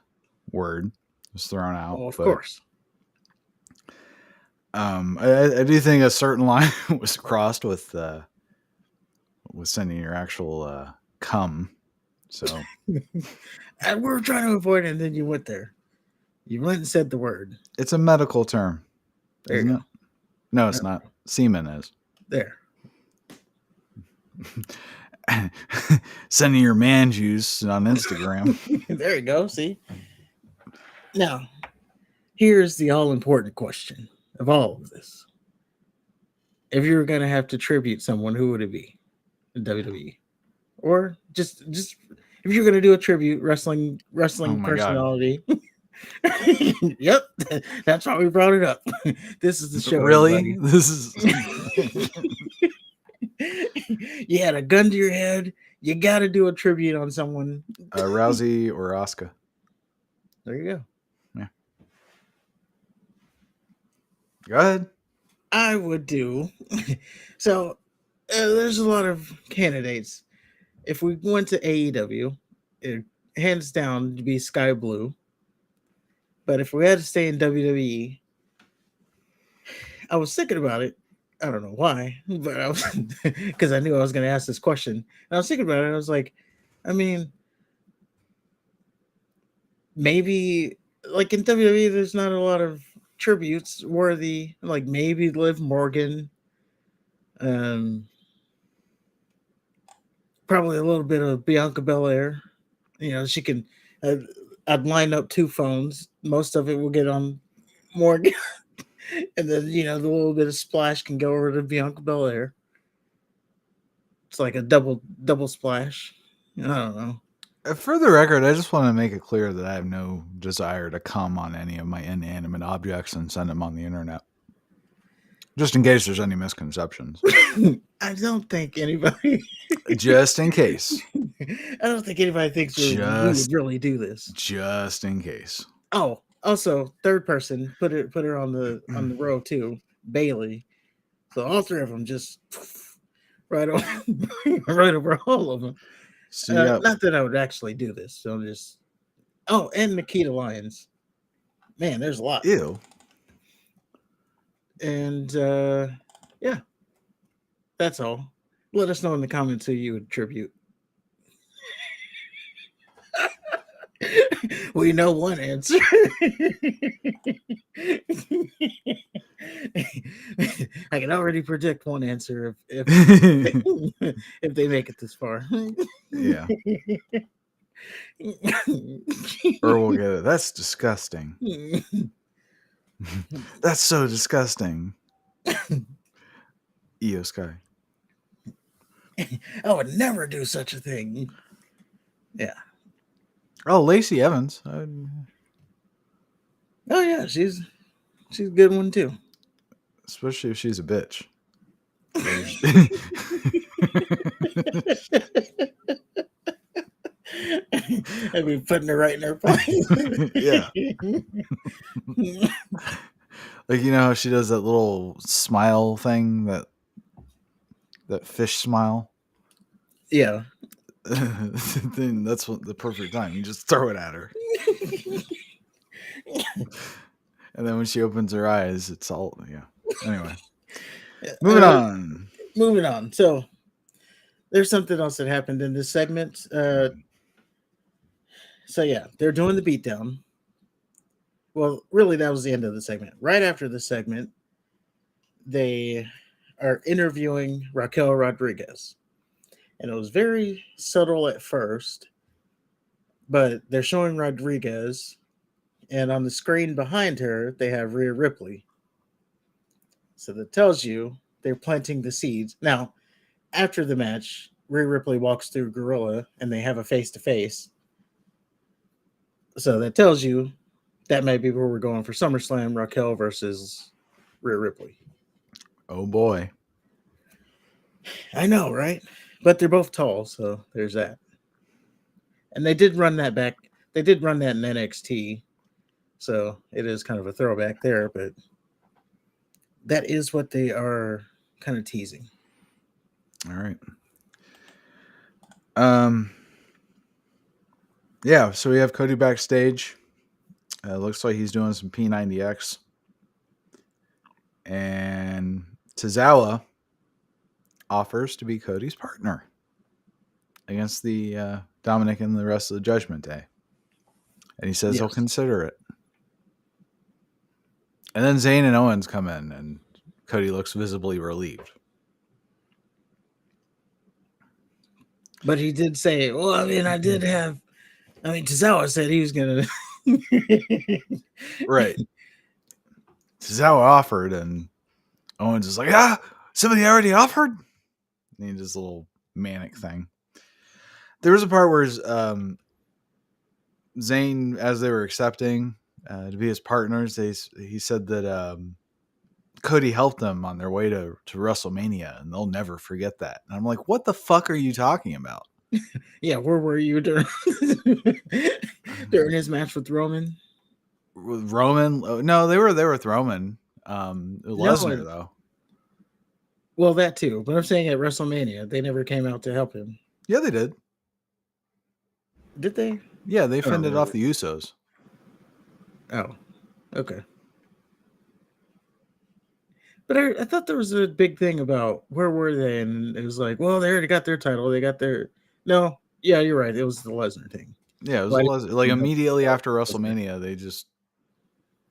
word was thrown out, Well, of but course. I do think a certain line was crossed with sending your actual cum. So And we were trying to avoid it, and then you went there. You went and said the word. it's a medical term, There you isn't go. it? No, it's No, not. Semen is. there. Sending your man juice on Instagram. There you go. See? Now, here's the all important question of all of this. If you were going to have to tribute someone, who would it be in WWE? Or just if you're going to do a tribute Oh wrestling my god. personality. Yep, that's why we brought it up. This is the show, Really? everybody. This is You had a gun to your head. You got to do a tribute on someone. Rousey or Asuka. There you go. Yeah. Go ahead. I would do. So there's a lot of candidates. If we went to AEW, it hands down to be Sky Blue. But if we had to stay in WWE, I was thinking about it. I don't know why, but I was because I knew I was going to ask this question. And I was thinking about it. And I was like, I mean, maybe like in WWE, there's not a lot of tributes worthy. Like maybe Liv Morgan, um, probably a little bit of Bianca Belair. She can. Uh, I'd line up two phones. Most of it will get on Morgan, and then the little bit of splash can go over to Bianca Belair. It's like a double splash. I don't know. For the record, I just want to make it clear that I have no desire to cum on any of my inanimate objects and send them on the internet. Just in case there's any misconceptions. I don't think anybody. Just in case. I don't think anybody thinks we would really do this. Just in case. Oh, also third person, put her on the row too, Bailey. So all three of them just right over, right over all of them. So you got, not that I would actually do this. So I'm just. Oh, and Nikita Lyons. Man, there's a lot. ew. And yeah, that's all. Let us know in the comments who you would tribute. We know one answer. I can already predict one answer if if they make it this far. Yeah. Or we'll get it. That's disgusting. That's so disgusting. Io Sky. I would never do such a thing. Yeah. Oh, Lacey Evans. Oh yeah, she's a good one too. Especially if she's a bitch. I'd be putting her right in her place. Yeah. Like, how she does that little smile thing, that fish smile. Yeah. Then that's the perfect time. You just throw it at her. And then when she opens her eyes, it's all, yeah. Anyway. Moving on. So there's something else that happened in this segment. So yeah, they're doing the beatdown. Well, really, that was the end of the segment. Right after the segment, they are interviewing Raquel Rodriguez. And it was very subtle at first, but they're showing Rodriguez, and on the screen behind her, they have Rhea Ripley. So that tells you they're planting the seeds. Now, after the match, Rhea Ripley walks through Gorilla and they have a face to face. So that tells you that might be where we're going for SummerSlam, Raquel versus Rhea Ripley. Oh boy. I know, right? But they're both tall, so there's that. And they did run that back. They did run that in NXT, so it is kind of a throwback there. But that is what they are kind of teasing. All right. Yeah, so we have Cody backstage. Looks like he's doing some P90X. And Tozawa offers to be Cody's partner against the Dominic and the rest of the Judgment Day. And he says he'll consider it. And then Zayn and Owens come in, and Cody looks visibly relieved. But he did say, well, I mean, Tozawa said he was going to. Right. Tozawa offered, and Owens is like, somebody already offered? And he does a little manic thing. There was a part where Zayn, as they were accepting to be his partners, he said that Cody helped them on their way to WrestleMania, and they'll never forget that. And I'm like, what the fuck are you talking about? Yeah, where were you during his match with Roman? With Roman? No, they were with Roman. Lesnar, though. Well, that too. But I'm saying at WrestleMania, they never came out to help him. Yeah, they did. Did they? Yeah, they fended off the Usos. Oh, okay. But I thought there was a big thing about where were they, and it was like, well, they already got their title. They got their yeah, you're right. It was the Lesnar thing. Yeah, it was Lesnar. Like immediately after WrestleMania,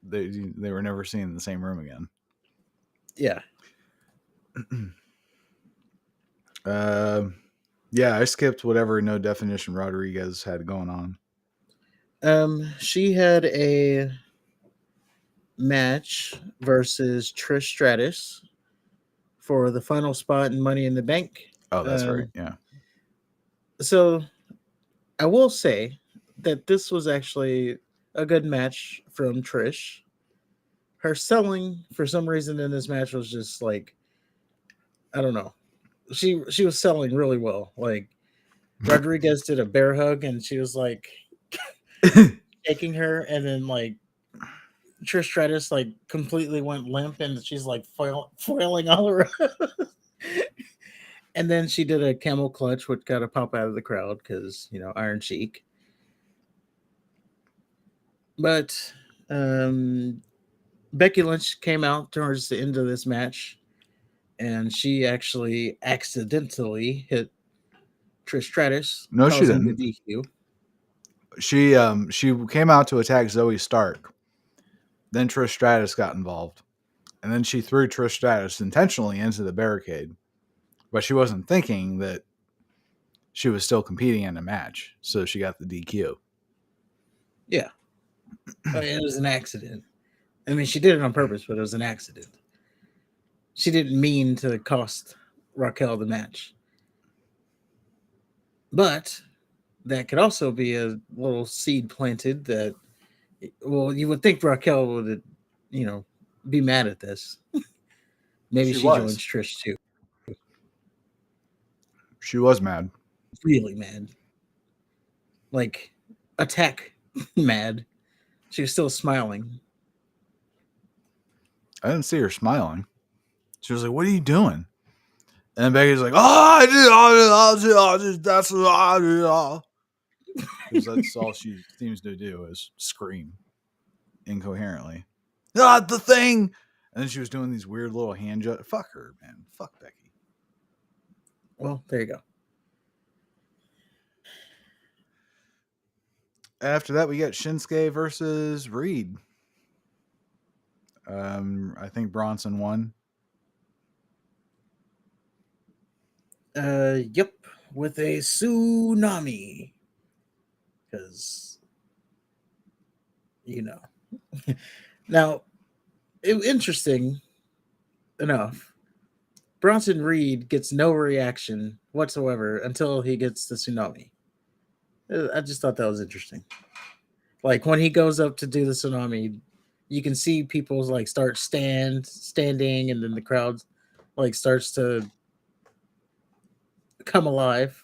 they were never seen in the same room again. Yeah. Yeah, I skipped whatever No Definition Rodriguez had going on. She had a match versus Trish Stratus for the final spot in Money in the Bank. Oh, that's right. Yeah. So I will say that this was actually a good match from Trish. Her selling for some reason in this match was just like, I don't know. She was selling really well. Like Rodriguez did a bear hug and she was like shaking her, and then like Trish Stratus like completely went limp and she's like foiling all around. And then she did a camel clutch, which got a pop out of the crowd because, Iron Sheik. But Becky Lynch came out towards the end of this match, and she actually accidentally hit Trish Stratus. No, she didn't. The DQ. She came out to attack Zoe Stark. Then Trish Stratus got involved. And then she threw Trish Stratus intentionally into the barricade. But she wasn't thinking that she was still competing in a match. So she got the DQ. Yeah. It was an accident. I mean, she did it on purpose, but it was an accident. She didn't mean to cost Raquel the match. But that could also be a little seed planted that, well, you would think Raquel would, be mad at this. Maybe she joins Trish too. She was mad. Really mad. Like, attack mad. She was still smiling. I didn't see her smiling. She was like, what are you doing? And then Becky's like, I did, that's what I did. Because that's all she seems to do is scream incoherently. Not the thing. And then she was doing these weird little hand gestures. Fuck her, man. Fuck Becky. Well, there you go. After that, we got Shinsuke versus Reed. I think Bronson won. Yep, with a tsunami. Because, now, interesting enough, Bronson Reed gets no reaction whatsoever until he gets the tsunami. I just thought that was interesting. Like when he goes up to do the tsunami, you can see people like start standing, and then the crowd like starts to come alive,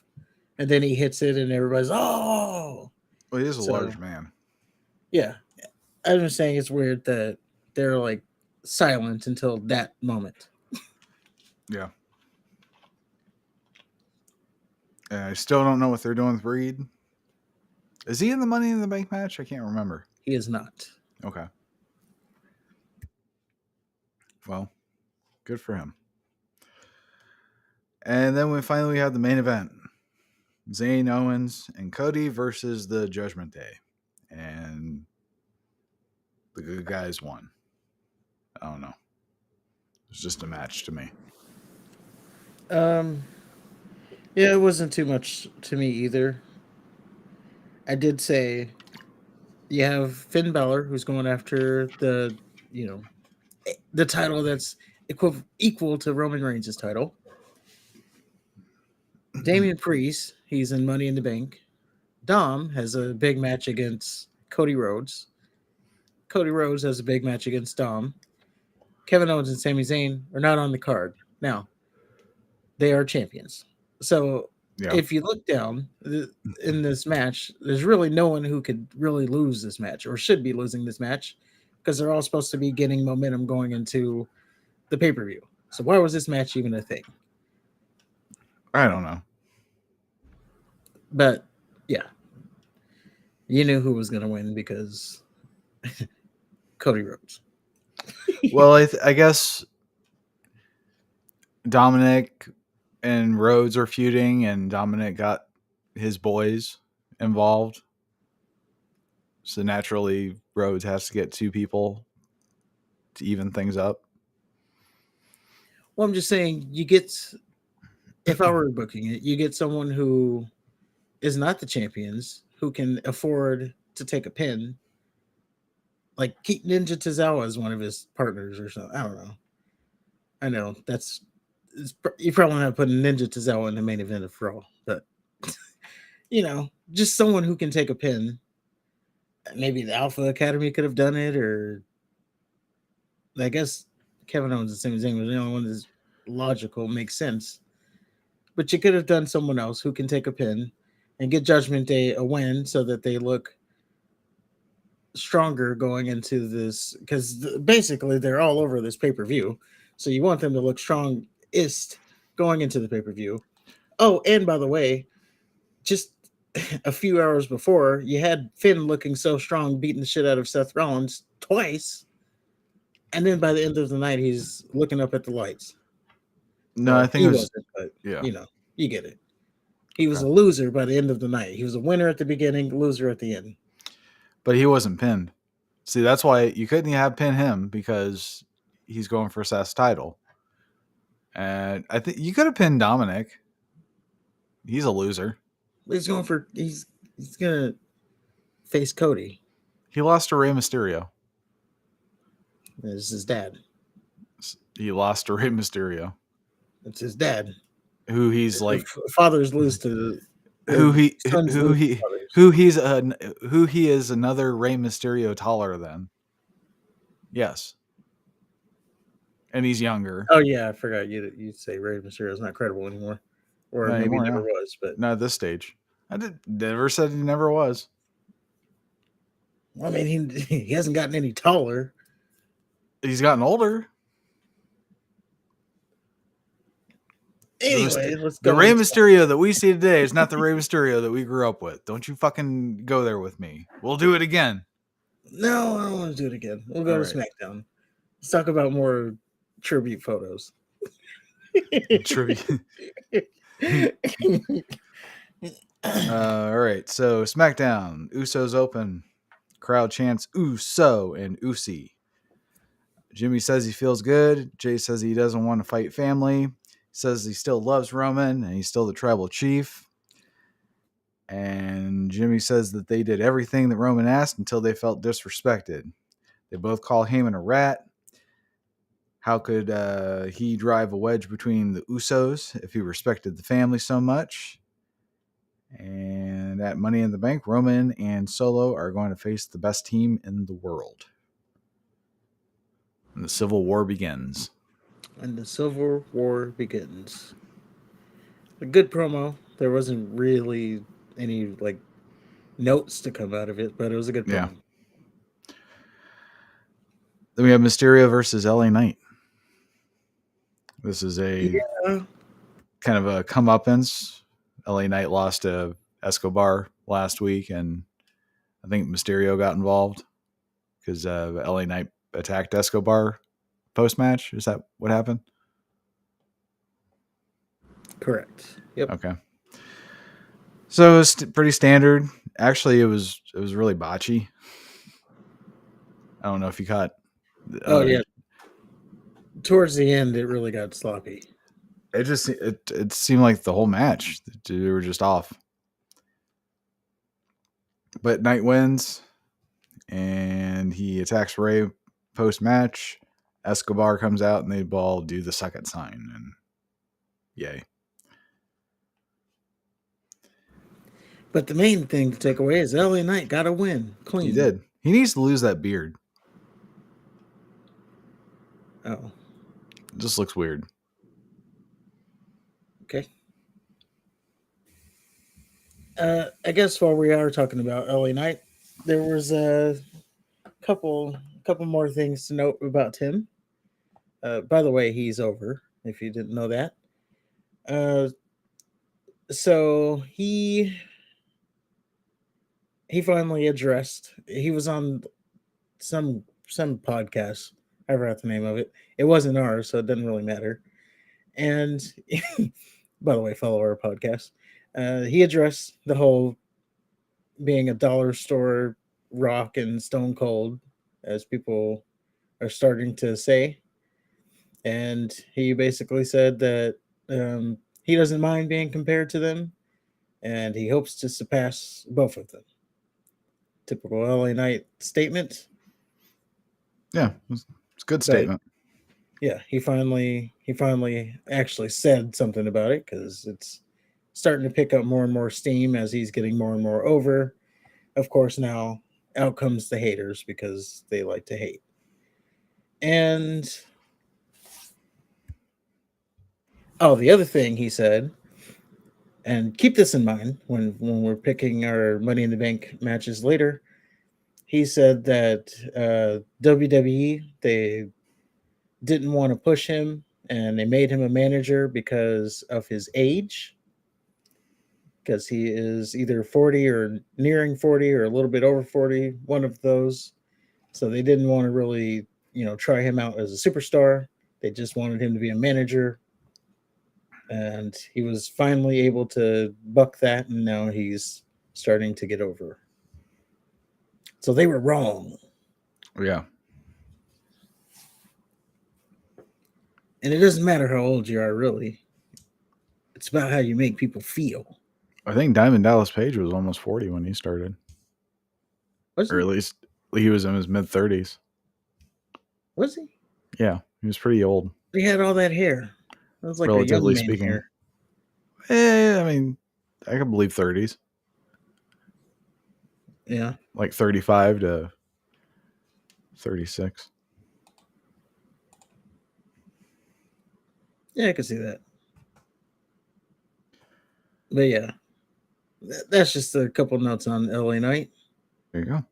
and then he hits it, and everybody's oh. Well, he is a So large man. yeah, I'm just saying it's weird that they're like silent until that moment. Yeah. And I still don't know what they're doing with Reed. Is he in the Money in the Bank match? I can't remember. He is not. Okay. Well, good for him. And then we finally have the main event. Zayn Owens and Cody versus the Judgment Day. And the good guys won. I don't know. It's just a match to me. Um, yeah, it wasn't too much to me either. I did say you have Finn Balor who's going after the you know the title that's equal to Roman Reigns' title. Damian Priest, he's in Money in the Bank. Dom has a big match against Cody Rhodes. Cody Rhodes has a big match against Dom. Kevin Owens and Sami Zayn are not on the card. Now, they are champions. So Yeah. if you look down in this match, there's really no one who could really lose this match or should be losing this match because they're all supposed to be getting momentum going into the pay per view. So why was this match even a thing? I don't know. But yeah, you knew who was going to win because Cody Rhodes. Well, I guess Dominic and Rhodes are feuding, and Dominic got his boys involved. So naturally, Rhodes has to get two people to even things up. Well, I'm just saying, if I were booking it, you get someone who is not the champions who can afford to take a pin. Like keep Ninja Tozawa as one of his partners or something. I don't know. I know you probably not putting Ninja Tozawa in the main event of Raw, but just someone who can take a pin. Maybe the Alpha Academy could have done it, or I guess Kevin Owens and Sami Zayn was the only one that's logical, makes sense. But you could have done someone else who can take a pin and get Judgment Day a win so that they look stronger going into this, because basically they're all over this pay-per-view, so you want them to look strongest going into the pay-per-view. Oh, and by the way, just a few hours before, you had Finn looking so strong beating the shit out of Seth Rollins twice, and then by the end of the night he's looking up at the lights. No, Well, I think he it was wasn't, but yeah. You get it. He was a loser by the end of the night. He was a winner at the beginning, loser at the end. But he wasn't pinned. See, that's why you couldn't have pinned him, because he's going for Seth's title. And I think you could have pinned Dominic. He's a loser. He's gonna face Cody. He lost to Rey Mysterio. This is his dad. He lost to Rey Mysterio. It's his dad. Who he's like fathers lose to who he is another Rey Mysterio taller than. Yes. And he's younger. Oh yeah, I forgot you say Rey Mysterio is not credible anymore, or Not maybe anymore, never no. was. But not at this stage. I never said he never was. I mean, he hasn't gotten any taller. He's gotten older. Anyway, let's go. The Rey Mysterio that we see today is not the Rey Mysterio that we grew up with. Don't you fucking go there with me. We'll do it again. No, I don't want to do it again. We'll go to SmackDown. Let's talk about more tribute photos. Tribute. All right. So SmackDown. Usos open. Crowd chants Uso and Usi. Jimmy says he feels good. Jay says he doesn't want to fight family. Says he still loves Roman and he's still the tribal chief. And Jimmy says that they did everything that Roman asked until they felt disrespected. They both call Heyman a rat. How could he drive a wedge between the Usos if he respected the family so much? And at Money in the Bank, Roman and Solo are going to face the best team in the world. And the Civil War begins. And the Civil War begins. A good promo. There wasn't really any like notes to come out of it, but it was a good Yeah. promo. Then we have Mysterio versus LA Knight. This is a Yeah, kind of a comeuppance. LA Knight lost to Escobar last week, and I think Mysterio got involved because LA Knight attacked Escobar post match. Is that what happened? correct. Yep. Okay. So it's pretty standard. Actually, it was really botchy. I don't know if you caught. Oh yeah. Towards the end, it really got sloppy. It seemed like the whole match they were just off. But Knight wins, and he attacks Ray post match. Escobar comes out, and they all do the second sign, and yay. But the main thing to take away is LA Knight got a win clean. He did. He needs to lose that beard. Oh, It just looks weird. okay. I guess while we are talking about LA Knight, there was a couple more things to note about him. By the way, he's over. If you didn't know that, uh, so he finally addressed. He was on some podcast. I forgot the name of it. It wasn't ours, so it doesn't really matter. And by the way, follow our podcast. He addressed the whole being a dollar store rock and stone cold, as people are starting to say. And he basically said that he doesn't mind being compared to them, and he hopes to surpass both of them. Typical LA Knight statement. Yeah, it's a good But statement. yeah, he finally actually said something about it because it's starting to pick up more and more steam as he's getting more and more over. Of course, now out comes the haters because they like to hate. And oh, the other thing he said, and keep this in mind when we're picking our Money in the Bank matches later. He said that WWE they didn't want to push him and they made him a manager because of his age, because he is either 40 or nearing 40 or a little bit over 40, one of those. So they didn't want to really, try him out as a superstar. They just wanted him to be a manager. And he was finally able to buck that, and now he's starting to get over. So they were wrong. Yeah. And it doesn't matter how old you are, really. It's about how you make people feel. I think Diamond Dallas Page was almost 40 when he started. Was Or at he? least he was in his mid 30s. Was he? Yeah, he was pretty old. He had all that hair. It was like a young Relatively man speaking. hair. I mean, I could believe 30s. Yeah. Like 35 to 36. Yeah, I could see that. But yeah, that's just a couple notes on LA Knight. There you go.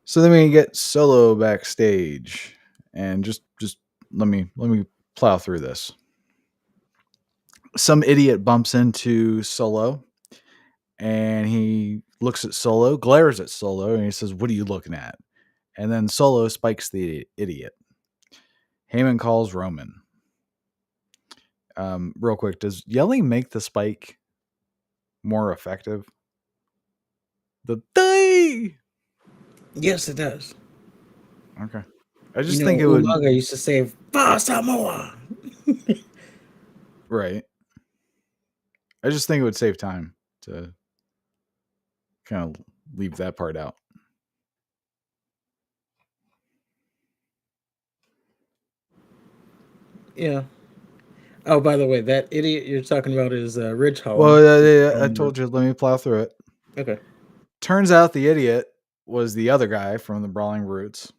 So then we get Solo backstage, and just let me plow through this. Some idiot bumps into Solo, and he looks at Solo, glares at Solo, and he says, "What are you looking at?" And then Solo spikes the idiot. Heyman calls Roman. Real quick, does yelling make the spike more effective? The day. Yes, it does. Okay. I just think it would. Umaga used to say "Fa Samoa." Right. I just think it would save time to kind of leave that part out. Yeah. Oh, by the way, that idiot you're talking about is Ridge Well, Holland. I told you. Let me plow through it. Okay. Turns out the idiot was the other guy from the Brawling Brutes,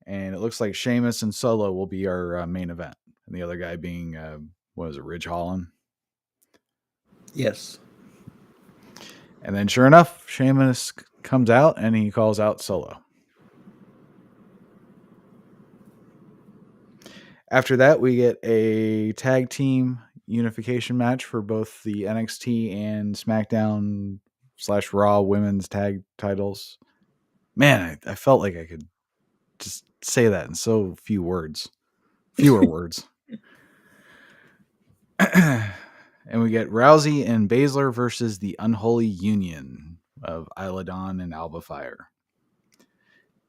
and it looks like Sheamus and Solo will be our main event, and the other guy being what is it, Ridge Holland? Yes. And then, sure enough, Sheamus comes out and he calls out Solo. After that, we get a tag team unification match for both the NXT and SmackDown / Raw women's tag titles. Man, I felt like I could just say that in so fewer words. And we get Rousey and Baszler versus the Unholy Union of Isla Dawn and Alba Fire.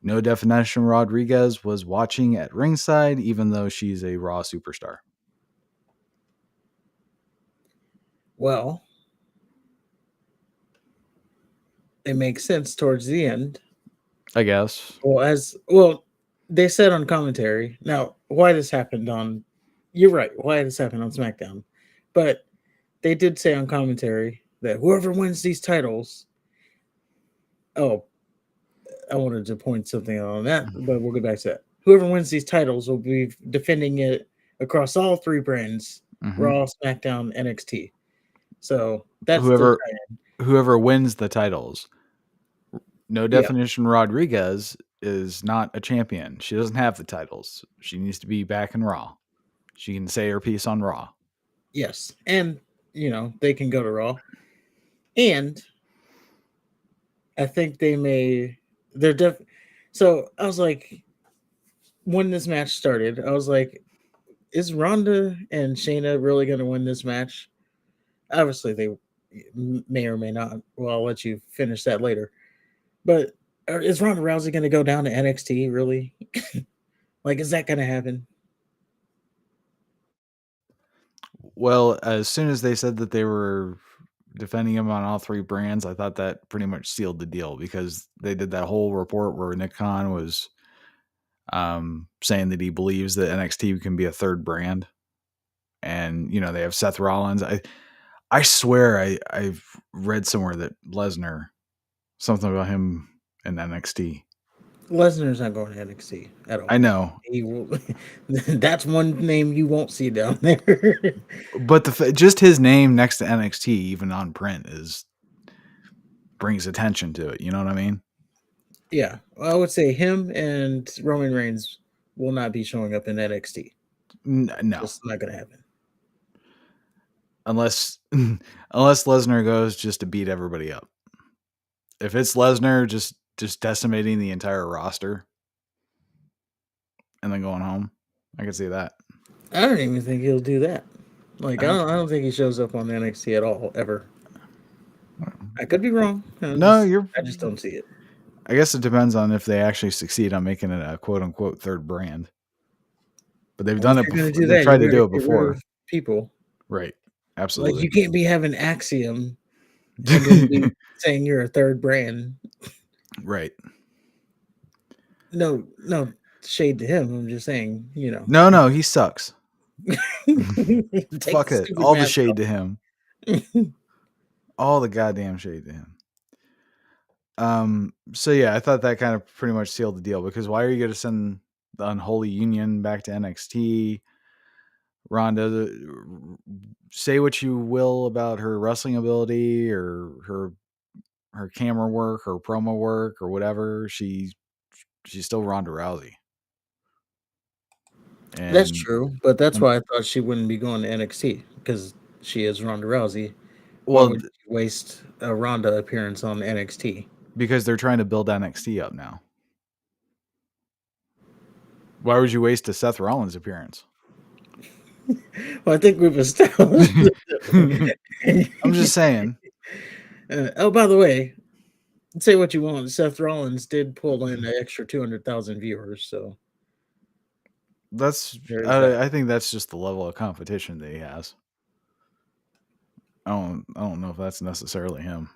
No Definition Rodriguez was watching at ringside, even though she's a Raw superstar. Well, it makes sense towards the end. I guess. Well, they said on commentary. Now, why this happened on you're right, why this happened on SmackDown. But they did say on commentary that whoever wins these titles, oh, I wanted to point something out on that, but we'll get back to that. Whoever wins these titles will be defending it across all three brands: Raw, SmackDown, NXT. So that's the whoever wins the titles. No yeah. Definition Rodriguez is not a champion. She doesn't have the titles. She needs to be back in Raw. She can say her piece on Raw. Yes, and they can go to Raw, and I think they may. They're def. So I was like, when this match started, I was like, is Ronda and Shayna really going to win this match? Obviously, they may or may not. Well, I'll let you finish that later. But is Ronda Rousey going to go down to NXT? Really? Like, is that going to happen? Well, as soon as they said that they were defending him on all three brands, I thought that pretty much sealed the deal because they did that whole report where Nick Khan was saying that he believes that NXT can be a third brand. And, they have Seth Rollins. I swear I've read somewhere that Lesnar, something about him in NXT. Lesnar's not going to NXT at all. I know. He will. That's one name you won't see down there. But just his name next to NXT, even on print, brings attention to it. You know what I mean? Yeah, I would say him and Roman Reigns will not be showing up in NXT. No, It's not going to happen. unless Lesnar goes just to beat everybody up. If it's Lesnar just decimating the entire roster and then going home, I can see that. I don't even think he'll do that. Like, I don't think he shows up on NXT at all ever. I could be wrong. I just don't see it. I guess it depends on if they actually succeed on making it a quote unquote third brand. But they've done it before. They've tried to do it before. People, right? Absolutely. Like, you can't be having Axiom and then be saying you're a third brand. Right. No shade to him. I'm just saying, No, he sucks. Fuck it. All the shade to him. All the goddamn shade to him. So yeah, I thought that kind of pretty much sealed the deal because why are you going to send the Unholy Union back to NXT? Ronda, say what you will about her wrestling ability or her camera work or promo work or whatever, she's still Ronda Rousey. And that's true, but that's why I thought she wouldn't be going to NXT because she is Ronda Rousey. Why would you waste a Ronda appearance on NXT? Because they're trying to build NXT up now. Why would you waste a Seth Rollins appearance? Well, I think we've established. I'm just saying. Oh, by the way, say what you want. Seth Rollins did pull in an extra 200,000 viewers, so I think that's just the level of competition that he has. I don't know if that's necessarily him.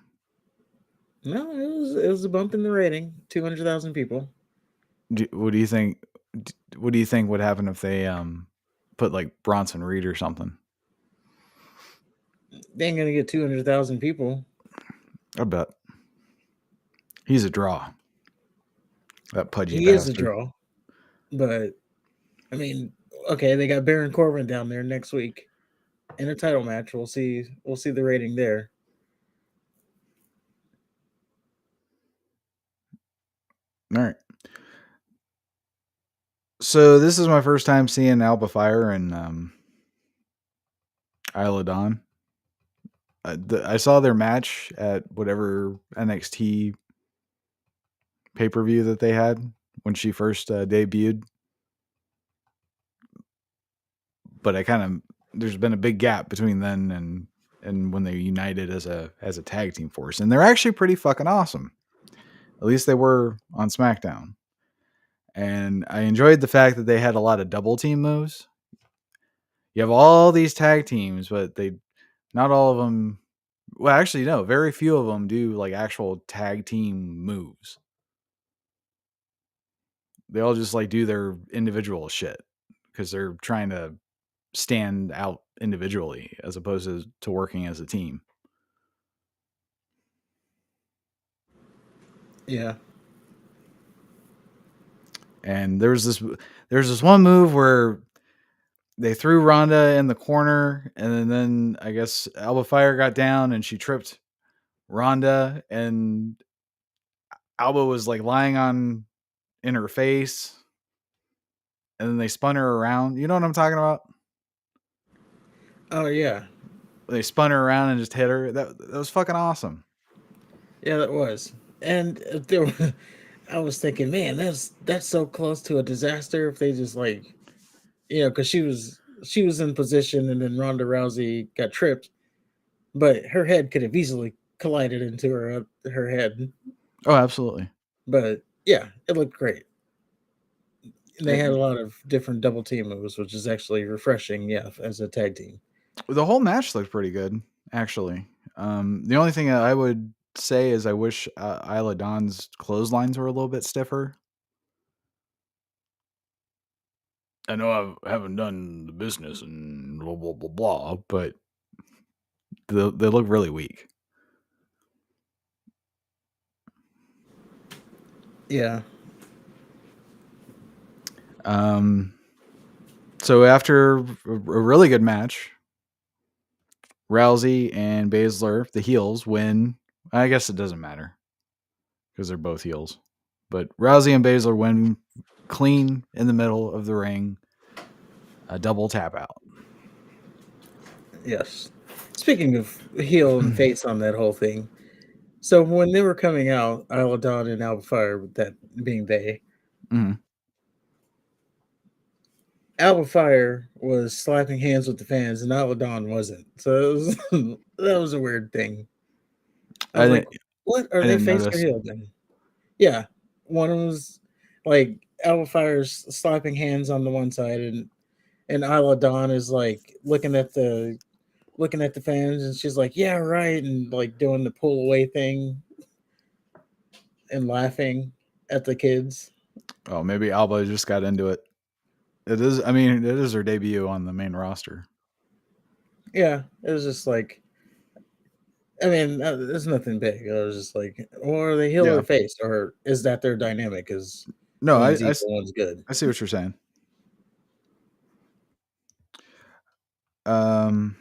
No, it was a bump in the rating. 200,000 people. What do you think? What do you think would happen if they put like Bronson Reed or something. They ain't gonna get 200,000 people. I bet he's a draw. That pudgy He is a bastard. draw, but I mean, okay, they got Baron Corbin down there next week in a title match. We'll see. We'll see the rating there. All right. So this is my first time seeing Alba Fire and Isla Dawn. I saw their match at whatever NXT pay-per-view that they had when she first debuted. But there's been a big gap between then and when they united as a tag team force. And they're actually pretty fucking awesome. At least they were on SmackDown. And I enjoyed the fact that they had a lot of double team moves. You have all these tag teams, but not all of them. Well, actually, no, very few of them do like actual tag team moves. They all just like do their individual shit because they're trying to stand out individually as opposed to working as a team. Yeah. And there's this one move where they threw Ronda in the corner, and then I guess Alba Fire got down and she tripped Ronda, and Alba was like lying in her face, and then they spun her around. You know what I'm talking about? Oh yeah. They spun her around and just hit her. That was fucking awesome. Yeah, that was. And I was thinking, man, that's so close to a disaster if they just like, because she was in position and then Ronda Rousey got tripped, but her head could have easily collided into her head. Oh, absolutely. But yeah, it looked great. And they had a It, lot of different double team moves, which is actually refreshing. Yeah, as a tag team. the whole match looked pretty good, actually. The only thing I would say is I wish Isla Dawn's clotheslines were a little bit stiffer. I know I haven't done the business and blah blah blah blah, but they look really weak. Yeah. So after a really good match, Rousey and Baszler, the heels, win. I guess it doesn't matter because they're both heels. But Rousey and Baszler win clean in the middle of the ring. A double tap out. Yes. Speaking of heel and face on that whole thing, so when they were coming out, Isla Dawn and Alba Fire, with that being they, Mm-hmm. Alba Fire was slapping hands with the fans, and Isla Dawn wasn't. So that was a weird thing. I I was didn't. like, "What are I they didn't face or notice. heel then?" Yeah, one was like Alba Fire's slapping hands on the one side, and Isla Dawn is like looking at the fans, and she's like, "Yeah, right," and like doing the pull away thing and laughing at the kids. Oh, maybe Alba just got into it. It is. I mean, it is her debut on the main roster. Yeah, it was just like, I mean, there's nothing big. I was just like, or are they heel Yeah. or face, or is that their dynamic? Is No, one's evil, one's good. I see what you're saying. Um.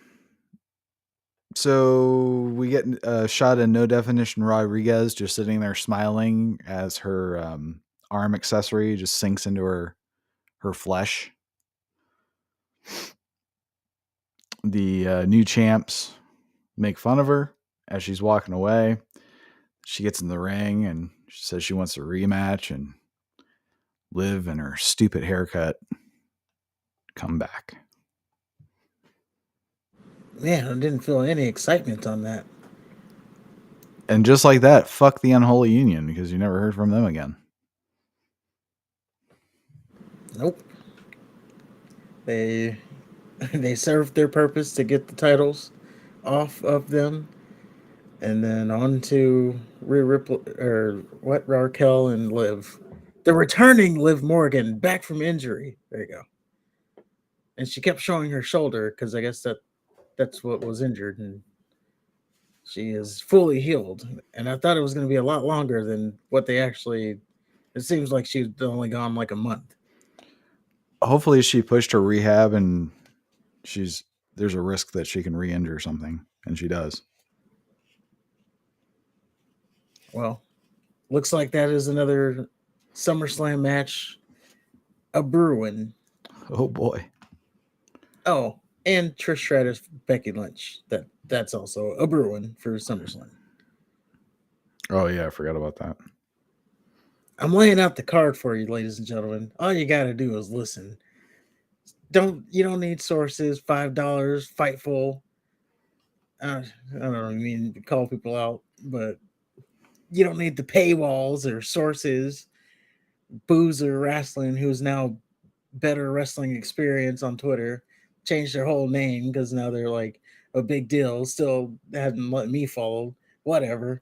So we get a shot of No Definition Rodriguez just sitting there smiling as her arm accessory just sinks into her flesh. The new champs make fun of her as she's walking away. She gets in the ring and she says she wants a rematch and Liv and her stupid haircut come back. Man, I didn't feel any excitement on that. And just like that, fuck the Unholy Union because you never heard from them again. Nope. They they served their purpose to get the titles off of them, and then on to Rhea Ripley or what Raquel and Liv, the returning Liv Morgan back from injury. There you go. and she kept showing her shoulder because I guess that's what was injured, and she is fully healed. And I thought it was going to be a lot longer than what they actually. It seems like she's only gone like a month. Hopefully, she pushed her rehab, and there's a risk that she can re-injure something, and she does. Well, looks like that is another SummerSlam match, a Bruin. Oh boy. Oh, and Trish Stratus, Becky Lynch. That's also a Bruin for SummerSlam. Oh yeah, I forgot about that. I'm laying out the card for you, ladies and gentlemen. All you got to do is listen. You don't need sources. $5, Fightful. I don't mean to call people out, but you don't need the paywalls or sources. Boozer Wrestling, who's now Better Wrestling Experience on Twitter, changed their whole name because now they're like a big deal. Still haven't let me follow. Whatever.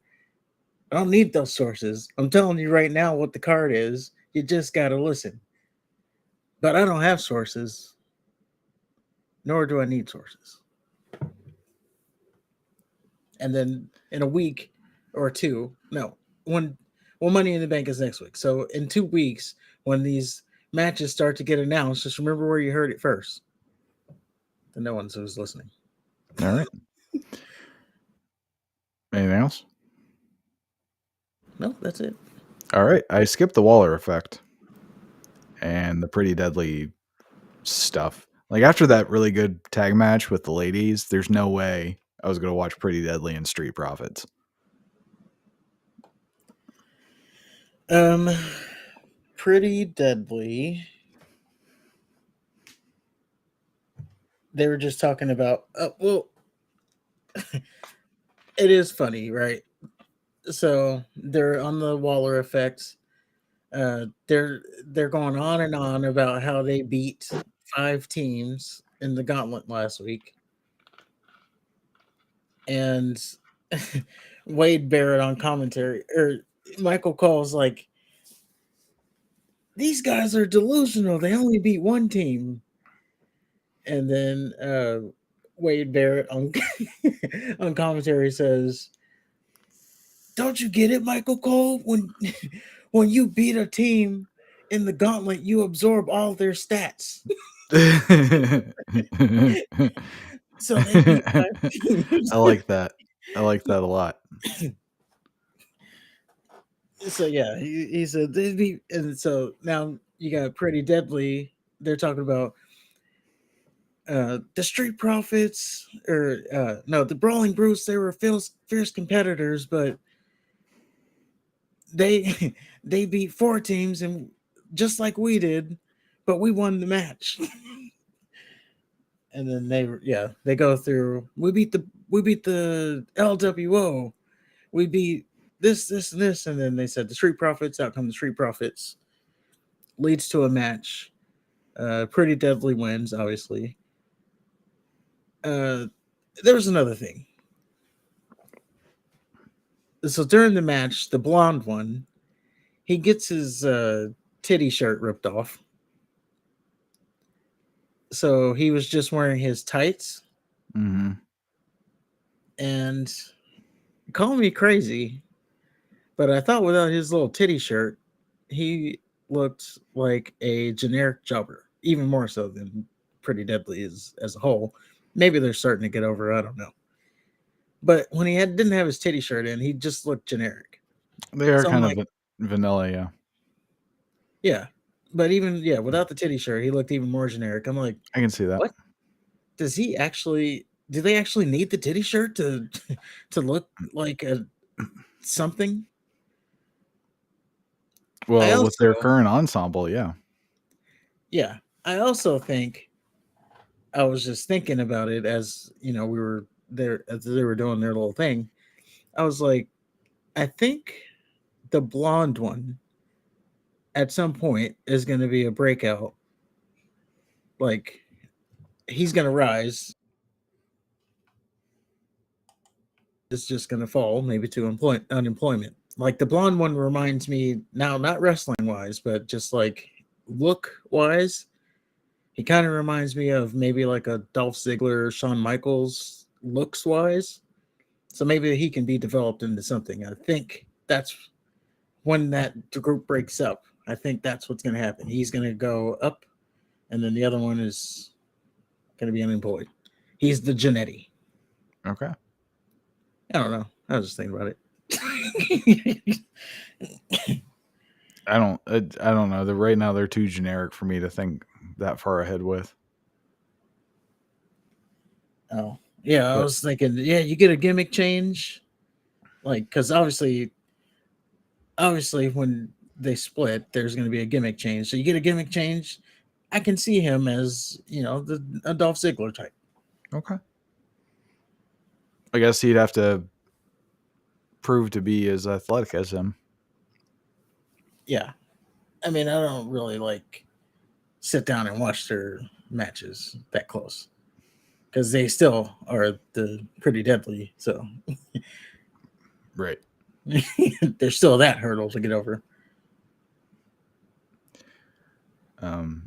I don't need those sources. I'm telling you right now what the card is. You just got to listen. But I don't have sources, nor do I need sources. And then in a week or two, no, when Money in the Bank is next week. So in 2 weeks, when these matches start to get announced, just remember where you heard it first. The no one's who's listening. All right. Anything else? No, that's it. All right. I skipped the Waller effect and the Pretty Deadly stuff. Like after that really good tag match with the ladies, there's no way I was going to watch Pretty Deadly and Street Profits. Pretty Deadly. They were just talking about. Well, it is funny, right? So they're on the Waller effect. They're going on and on about how they beat 5 teams in the gauntlet last week, and Wade Barrett on commentary or Michael Cole's like, these guys are delusional. They only beat one team, and then Wade Barrett on on commentary says, "Don't you get it, Michael Cole? When you beat a team in the gauntlet, you absorb all their stats." So they beat 5 teams. I like that. I like that a lot. So yeah, he said they beat, and so now you got Pretty Deadly. They're talking about the Street Profits, or no, the Brawling Brutes. They were fierce competitors, but they they beat 4 teams, and just like we did, but we won the match. And then they go through. We beat the LWO. We beat this, and this, and then they said the Street Profits. Out come the Street Profits. Leads to a match. Pretty Deadly wins, obviously. There was another thing. So during the match, the blonde one, he gets his titty shirt ripped off. So he was just wearing his tights. Mm-hmm. And call me crazy, but I thought without his little titty shirt, he looked like a generic jobber, even more so than Pretty Deadly is as a whole. Maybe they're starting to get over it, I don't know. But when he didn't have his titty shirt in, he just looked generic. They are So kind of vanilla, yeah. Yeah. But even without the titty shirt, he looked even more generic. I'm like, I can see that. what? Do they actually need the titty shirt to look like something? Well, with their current ensemble, yeah. Yeah. I also think I was just thinking about it as, we were there as they were doing their little thing. I was like, I think the blonde one at some point is going to be a breakout. Like, he's going to rise. It's just going to fall maybe to unemployment. Like the blonde one reminds me now, not wrestling wise, but just like look wise, He kind of reminds me of maybe like a Dolph Ziggler, Shawn Michaels looks wise. So maybe he can be developed into something. I think that's when that group breaks up. I think that's what's going to happen. He's going to go up, and then the other one is going to be unemployed. He's the Janetti. Okay. I don't know. I was just thinking about it. I don't know. Right now they're too generic for me to think that far ahead with. Oh, yeah. I But was thinking, yeah, you get a gimmick change, like because obviously, when they split, there's going to be a gimmick change. So you get a gimmick change. I can see him as the a Dolph Ziggler type. okay. I guess he'd have to prove to be as athletic as him. Yeah, I mean, I don't really like sit down and watch their matches that close because they still are the pretty deadly. So Right. there's still that hurdle to get over.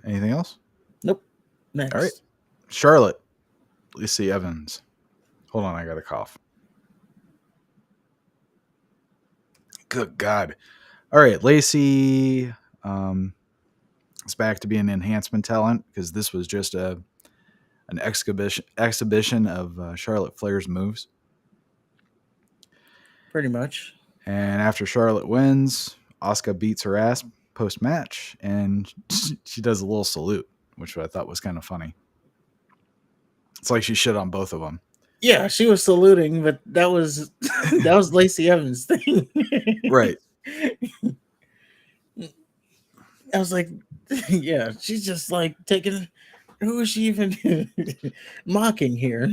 Anything else? Nope. All right. Next. Charlotte. Lacey Evans. Hold on, I got a cough. Good God. All right, Lacey is back to being enhancement talent because this was just an exhibition of Charlotte Flair's moves. Pretty much. And after Charlotte wins, Asuka beats her ass post match, and she does a little salute, which I thought was kind of funny. It's like she shit on both of them. Yeah, she was saluting, but that was that was Lacey Evans' thing. Right. I was like, yeah, she's just like taking. Who is she even mocking here?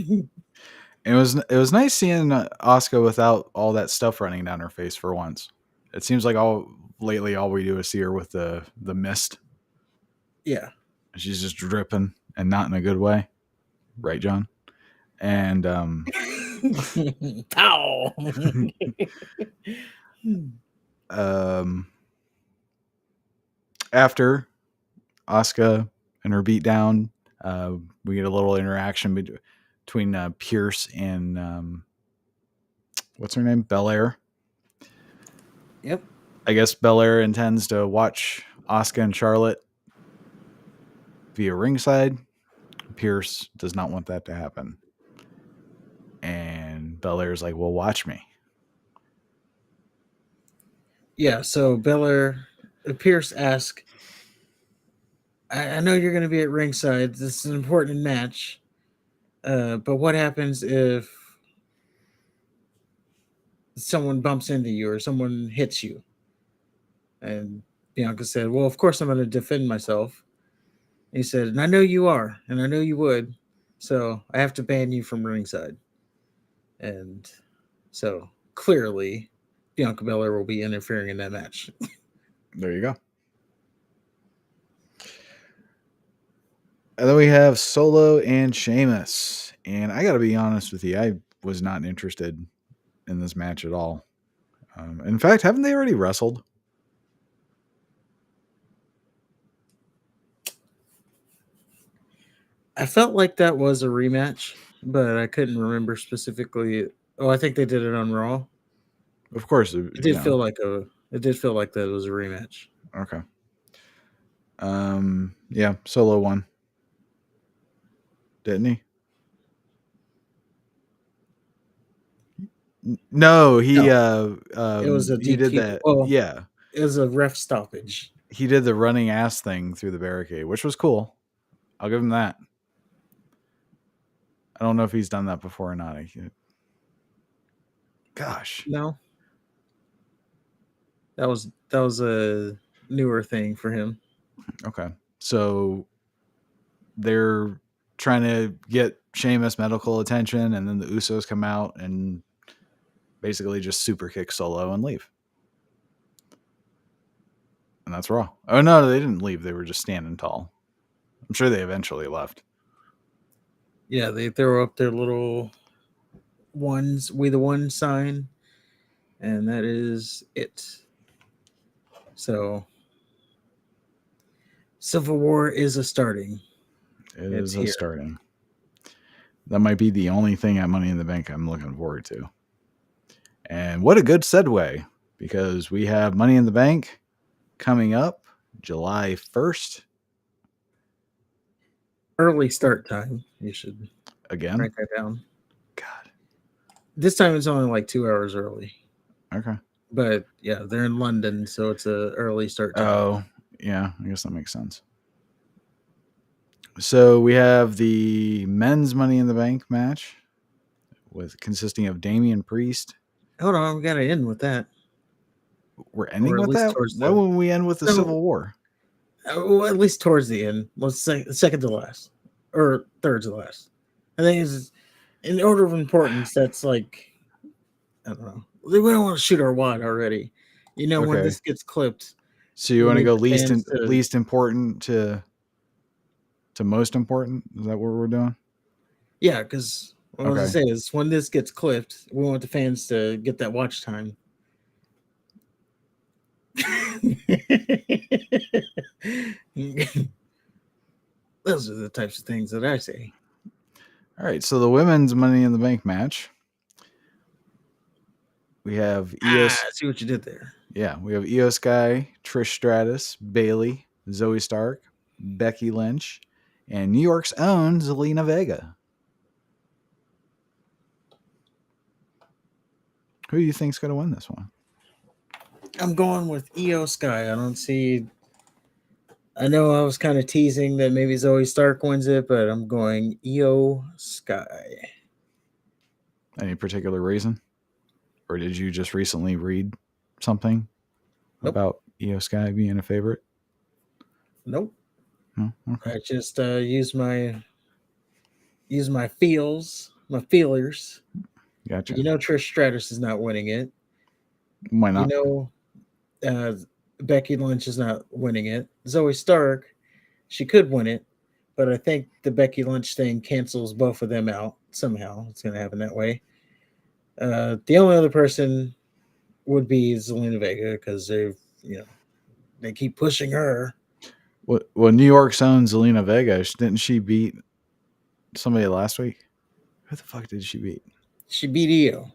It was nice seeing Asuka without all that stuff running down her face for once. It seems like all we do is see her with the mist. Yeah, She's just dripping and not in a good way, right, John? And pow. after Asuka and her beatdown, we get a little interaction between Pierce and what's her name, Belair. Yep. I guess Belair intends to watch Asuka and Charlotte via ringside. Pierce does not want that to happen. And Belair's like, well, watch me. Yeah, so Belair, Pierce asks, I know you're going to be at ringside. This is an important match. But what happens if someone bumps into you or someone hits you? And Bianca said, well, of course I'm going to defend myself. And he said, and I know you are, and I know you would. So I have to ban you from ringside. And so clearly, Bianca Belair will be interfering in that match. There you go. And then we have Solo and Sheamus. And I got to be honest with you, I was not interested in this match at all. In fact, haven't they already wrestled? I felt like that was a rematch, but I couldn't remember specifically. Oh, I think they did it on Raw. Of course. It did feel like that was a rematch. Okay. Yeah, Solo won. Didn't he? No, he It was a he did DQ. that. Well, Yeah. it was a ref stoppage. He did the running ass thing through the barricade, which was cool. I'll give him that. I don't know if he's done that before or not. Gosh. No, that was a newer thing for him. Okay. So they're trying to get Sheamus medical attention, and then the Usos come out and basically just super kick Solo and leave. And that's Raw. Oh, no, they didn't leave. They were just standing tall. I'm sure they eventually left. Yeah, they throw up their little we the one sign, and that is it. So Civil War is a starting. It It's is here. starting. That might be the only thing at Money in the Bank I'm looking forward to. And what a good segue, because we have Money in the Bank coming up July 1st. Early start time. You should Again. write that down. God. This time it's only like 2 hours early. Okay. But yeah, they're in London, so it's a early start time. Oh, yeah. I guess that makes sense. So we have the men's Money in the Bank match consisting of Damian Priest. Hold on, we gotta end with that. We're ending Or at with least that? towards Why the would we end with the No. Civil War? Well, at least towards the end. Let's say second to last. Or third to last. I think it's in order of importance, that's like I don't know. We don't want to shoot our wad already. You know, when Okay. this gets clipped. So you want to need go the fans to- least important to most important? Is that what we're doing? Yeah, because what I was Okay. gonna say is when this gets clipped, we want the fans to get that watch time. Those are the types of things that I say. All right. So the women's Money in the Bank match. We have Io. I see what you did there. Yeah, we have Io Sky, Trish Stratus, Bailey, Zoe Stark, Becky Lynch, and New York's own Zelina Vega. Who do you think's going to win this one? I'm going with Io Sky. I don't see. I know I was kind of teasing that maybe Zoe Stark wins it, but I'm going Io Sky. Any particular reason? Or did you just recently read something about Io Sky being a favorite? Nope. Oh, okay. I just use my feelers. Gotcha. You know, Trish Stratus is not winning it. Why You not? know, Becky Lynch is not winning it. Zoe Stark, she could win it, but I think the Becky Lynch thing cancels both of them out somehow. It's going to happen that way. The only other person would be Zelina Vega because they keep pushing her. Well, New York's own Zelina Vega, didn't she beat somebody last week? Who the fuck did she beat? She beat Io.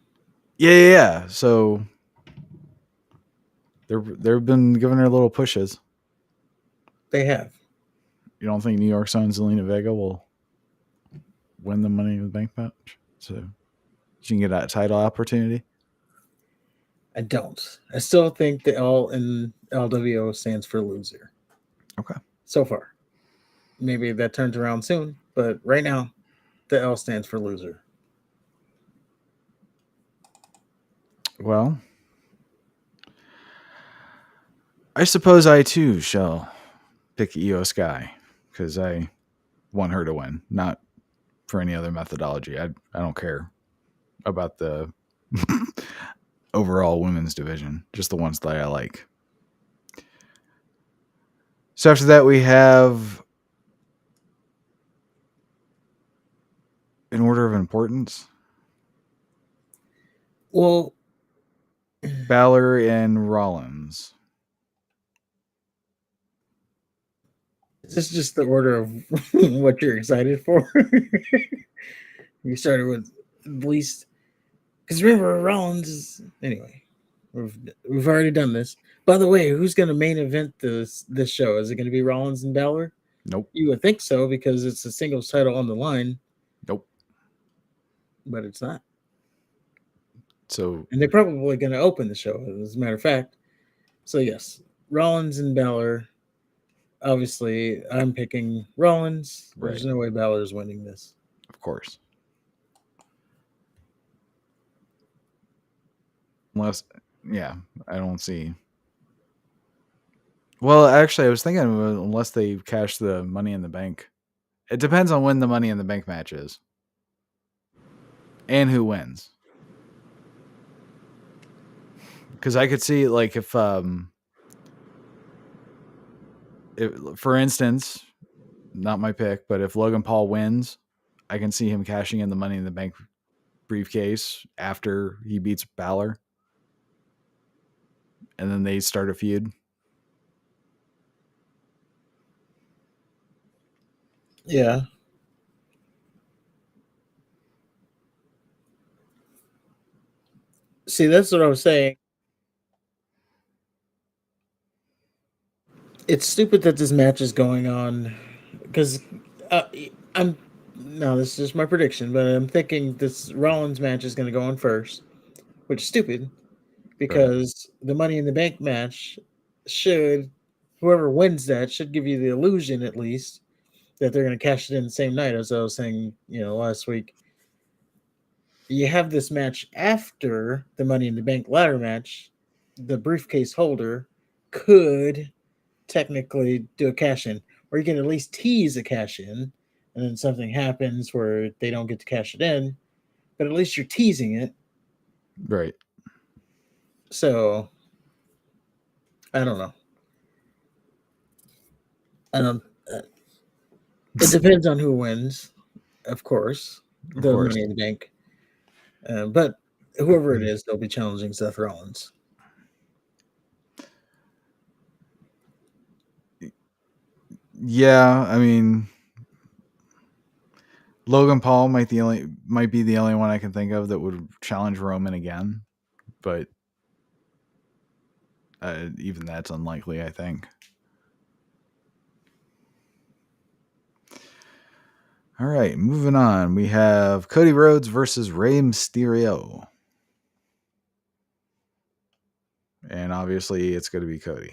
Yeah. So they've been giving her little pushes. They have. You don't think New York's own Zelina Vega will win the Money in the Bank match? So she can get that title opportunity? I don't. I still think the L in LWO stands for loser. Okay. So far. Maybe that turns around soon, but right now, the L stands for loser. Well, I suppose I too shall pick Io Sky because I want her to win, not for any other methodology. I don't care about the overall women's division, just the ones that I like. So after that, we have, in order of importance, Well, Balor and Rollins. is this just the order of what you're excited for? You started with least, because remember Rollins is anyway. We've already done this. By the way, who's going to main event this show? Is it going to be Rollins and Balor? Nope. You would think so because it's a singles title on the line. Nope. But it's not. So, and they're probably going to open the show, as a matter of fact. So yes, Rollins and Balor. Obviously, I'm picking Rollins. There's no way Balor's winning this. Of course. Unless, yeah, I don't see. Well, actually, I was thinking unless they cash the Money in the Bank. It depends on when the Money in the Bank match is. And who wins. Because I could see, like, if, for instance, not my pick, but if Logan Paul wins, I can see him cashing in the Money in the Bank briefcase after he beats Balor. And then they start a feud. Yeah. See, that's what I was saying. It's stupid that this match is going on because uh, I'm no, this is just my prediction, but I'm thinking this Rollins match is going to go on first, which is stupid Right. because the Money in the Bank match should whoever wins that should give you the illusion at least that they're going to cash it in the same night, as I was saying, last week. You have this match after the Money in the Bank ladder match. The briefcase holder could technically do a cash in, or you can at least tease a cash in, and then something happens where they don't get to cash it in, but at least you're teasing it. Right. So I don't know. I don't. Uh, it depends on who wins, of course. Of The course. Money in the Bank, but whoever it is, they'll be challenging Seth Rollins. Yeah, I mean, Logan Paul might be the only one I can think of that would challenge Roman again, but even that's unlikely, I think. All right, moving on. We have Cody Rhodes versus Rey Mysterio. And obviously, it's going to be Cody.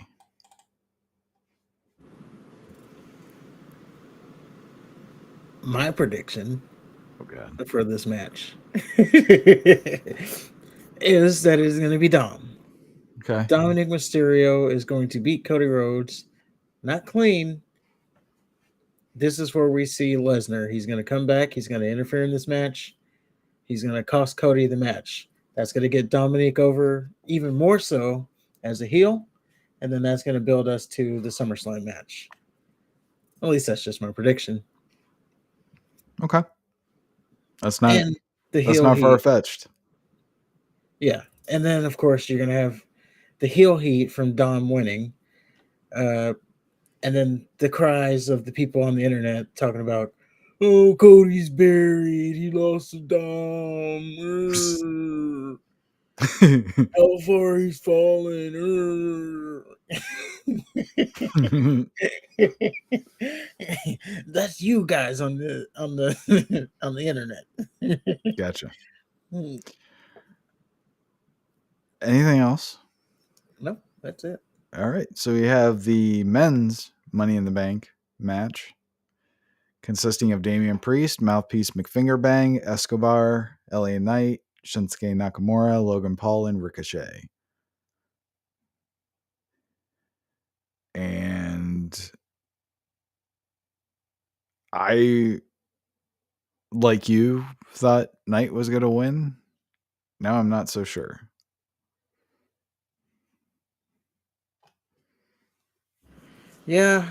My prediction Oh, God. for this match is that it's going to be Dom. Okay. Dominic Mysterio is going to beat Cody Rhodes, not clean. This is where we see Lesnar. He's going to come back. He's going to interfere in this match. He's going to cost Cody the match. That's going to get Dominic over even more so as a heel. And then that's going to build us to the SummerSlam match. At least that's just my prediction. Okay. That's not And the that's heel not far heat. fetched. Yeah. And then, of course, you're going to have the heel heat from Dom winning. And then the cries of the people on the internet talking about, "Oh, Cody's buried. He lost to Dom. How far he's fallen." That's you guys on the on the internet. Gotcha. Anything else? No, that's it. All right. So we have the men's Money in the Bank match consisting of Damian Priest, Mouthpiece McFingerbang, Escobar, LA Knight, Shinsuke Nakamura, Logan Paul, and Ricochet. And I, like you, thought Knight was going to win. Now I'm not so sure. Yeah,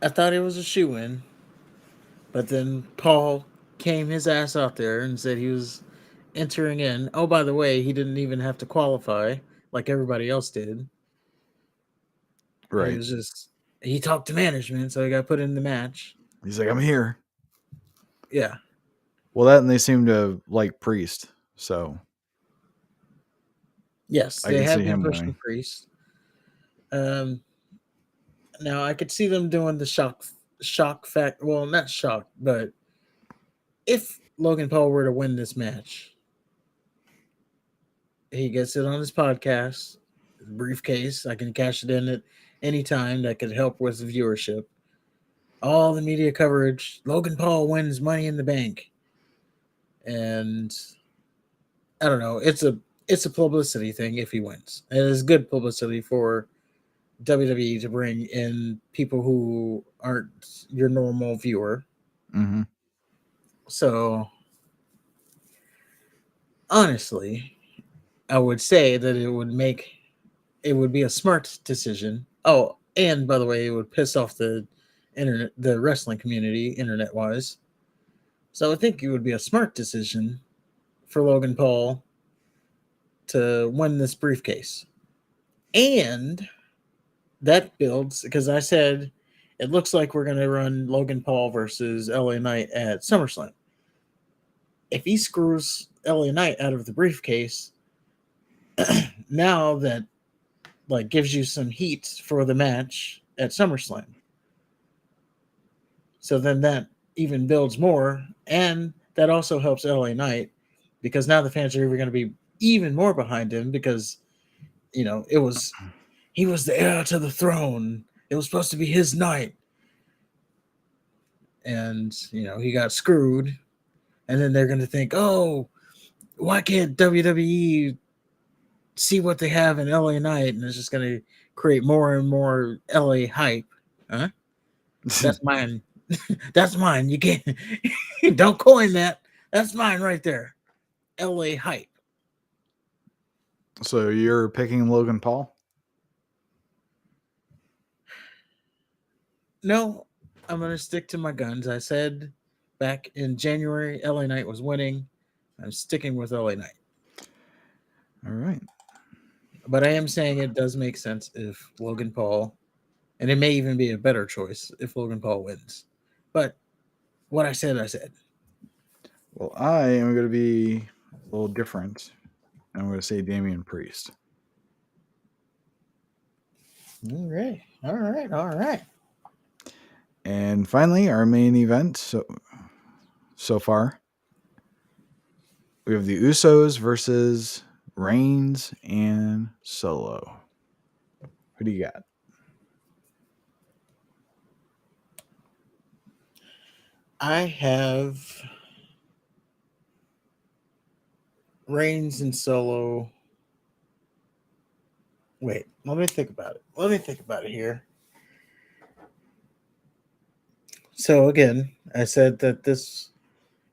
I thought it was a shoe in, but then Paul came his ass out there and said he was entering in. Oh, by the way, he didn't even have to qualify like everybody else did. He Right. was just he talked to management, so he got put in the match. He's like, I'm here. Yeah. Well, that and they seem to like Priest. So Yes, I they can have see been him pushing winning. Priest. Um, Now I could see them doing the shock fact. Well, not shock, but if Logan Paul were to win this match, he gets it on his podcast, briefcase. I can cash it in at any time. That could help with the viewership. All the media coverage. Logan Paul wins Money in the Bank, and I don't know. It's a publicity thing if he wins. And it's good publicity for WWE to bring in people who aren't your normal viewer. Mm-hmm. So honestly, I would say that it would be a smart decision. Oh, and by the way, it would piss off the wrestling community internet wise. So I think it would be a smart decision for Logan Paul to win this briefcase. And that builds because I said it looks like we're gonna run Logan Paul versus LA Knight at SummerSlam. If he screws LA Knight out of the briefcase, now that like gives you some heat for the match at SummerSlam. So then that even builds more, and that also helps LA Knight because now the fans are even going to be even more behind him because it was he was the heir to the throne. It was supposed to be his night, and he got screwed. And then they're going to think, oh, why can't WWE see what they have in LA Knight? And it's just going to create more and more LA hype. Huh? That's mine. That's mine. You can't don't coin that. That's mine right there. LA hype. So you're picking Logan Paul? No, I'm gonna stick to my guns. I said back in January LA Knight was winning. I'm sticking with LA Knight. All right. But I am saying it does make sense if Logan Paul, and it may even be a better choice if Logan Paul wins. But what I said, I said. Well, I am going to be a little different. I'm going to say Damian Priest. All right. All right. All right. And finally, our main event so far, we have the Usos versus Reigns and Solo. Who do you got? I have Reigns and Solo. Wait, let me think about it. Let me think about it here. So again, I said that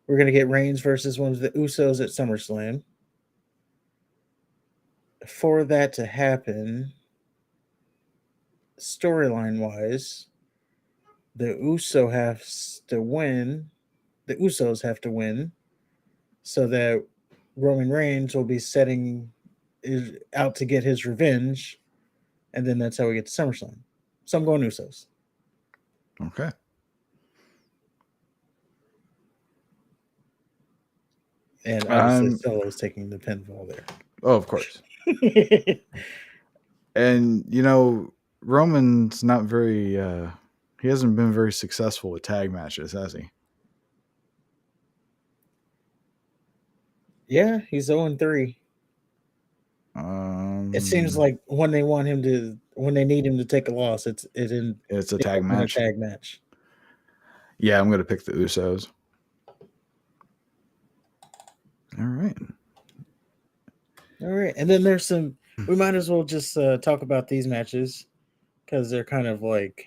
we're gonna get Reigns versus one of the Usos at SummerSlam. For that to happen, storyline wise, the Uso has to win. The Usos have to win, so that Roman Reigns will be setting out to get his revenge, and then that's how we get to SummerSlam. So I'm going Usos. Okay. And obviously Solo's taking the pinfall there. Oh, of course. And Roman's not very he hasn't been very successful with tag matches, has he? Yeah, he's 0-3. It seems like when they need him to take a loss, it's a tag match. A tag match. Yeah, I'm going to pick the Usos. All right. All right, and then there's some. We might as well just talk about these matches because they're kind of like.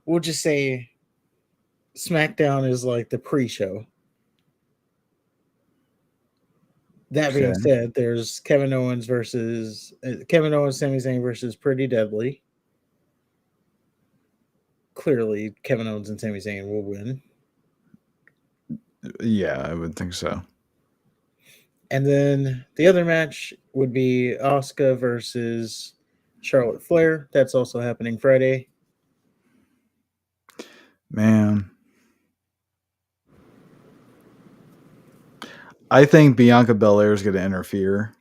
We'll just say SmackDown is like the pre-show. That being said, there's Kevin Owens, Sami Zayn versus Pretty Deadly. Clearly, Kevin Owens and Sami Zayn will win. Yeah, I would think so. And then the other match would be Asuka versus Charlotte Flair. That's also happening Friday. Man. I think Bianca Belair is going to interfere.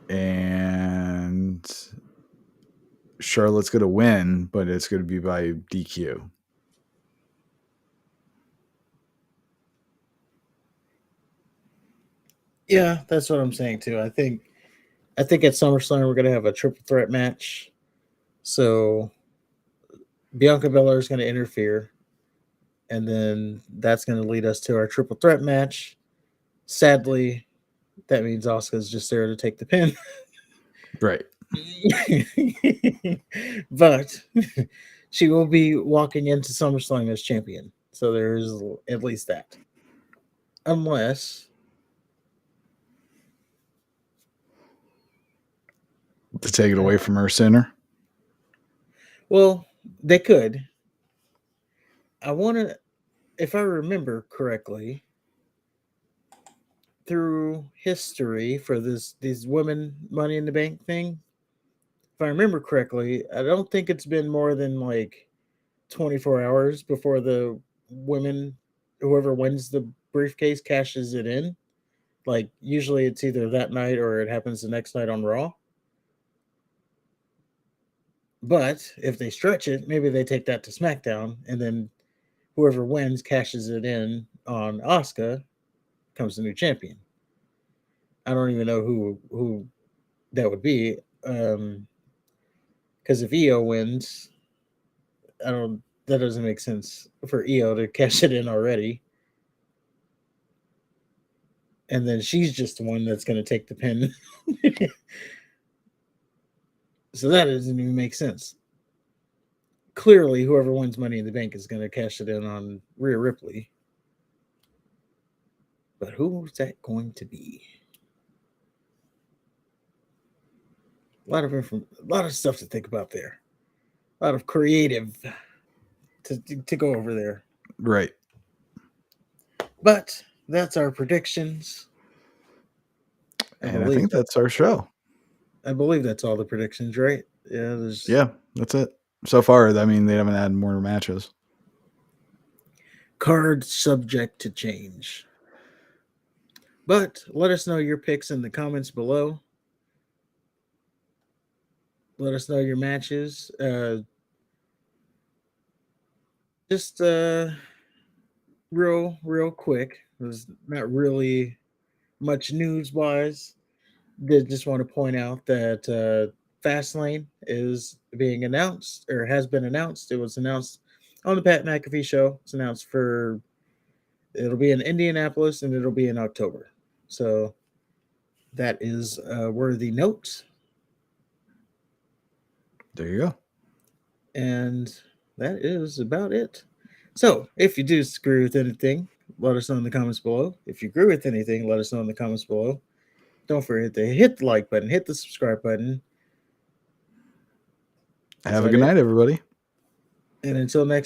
And Charlotte's going to win, but it's going to be by DQ. Yeah, that's what I'm saying too. I think at SummerSlam we're going to have a triple threat match. So Bianca Belair is going to interfere, and then that's going to lead us to our triple threat match. Sadly, that means Asuka's just there to take the pin. Right. But she will be walking into SummerSlam as champion. So there's at least that. Unless to take it away from her sooner. Well, they could. I want to, if I remember correctly, through history for these women Money in the Bank thing, if I remember correctly, I don't think it's been more than like 24 hours before the women, whoever wins the briefcase, cashes it in. Like, usually it's either that night or it happens the next night on Raw. But if they stretch it, maybe they take that to SmackDown, and then whoever wins cashes it in on Asuka, becomes the new champion. I don't even know who that would be. Because if Io wins, I don't. That doesn't make sense for Io to cash it in already. And then she's just the one that's going to take the pin. So that doesn't even make sense. Clearly, whoever wins Money in the Bank is going to cash it in on Rhea Ripley. But who's that going to be? A lot of stuff to think about there. A lot of creative to go over there. Right. But that's our predictions. And I think that's our show. I believe that's all the predictions, right? Yeah, that's it. So far, I mean, they haven't had more matches. Card subject to change. But let us know your picks in the comments below. Let us know your matches. Just real quick. There's not really much news wise. Did just want to point out that Fastlane is being announced or has been announced. It was announced on the Pat McAfee show. It's announced for it'll be in Indianapolis and it'll be in October. So that is a worthy note. There you go. And that is about it. So if you do disagree with anything, let us know in the comments below. If you agree with anything, let us know in the comments below. Don't forget to hit the like button, hit the subscribe button. Have a good night, everybody. And until next time.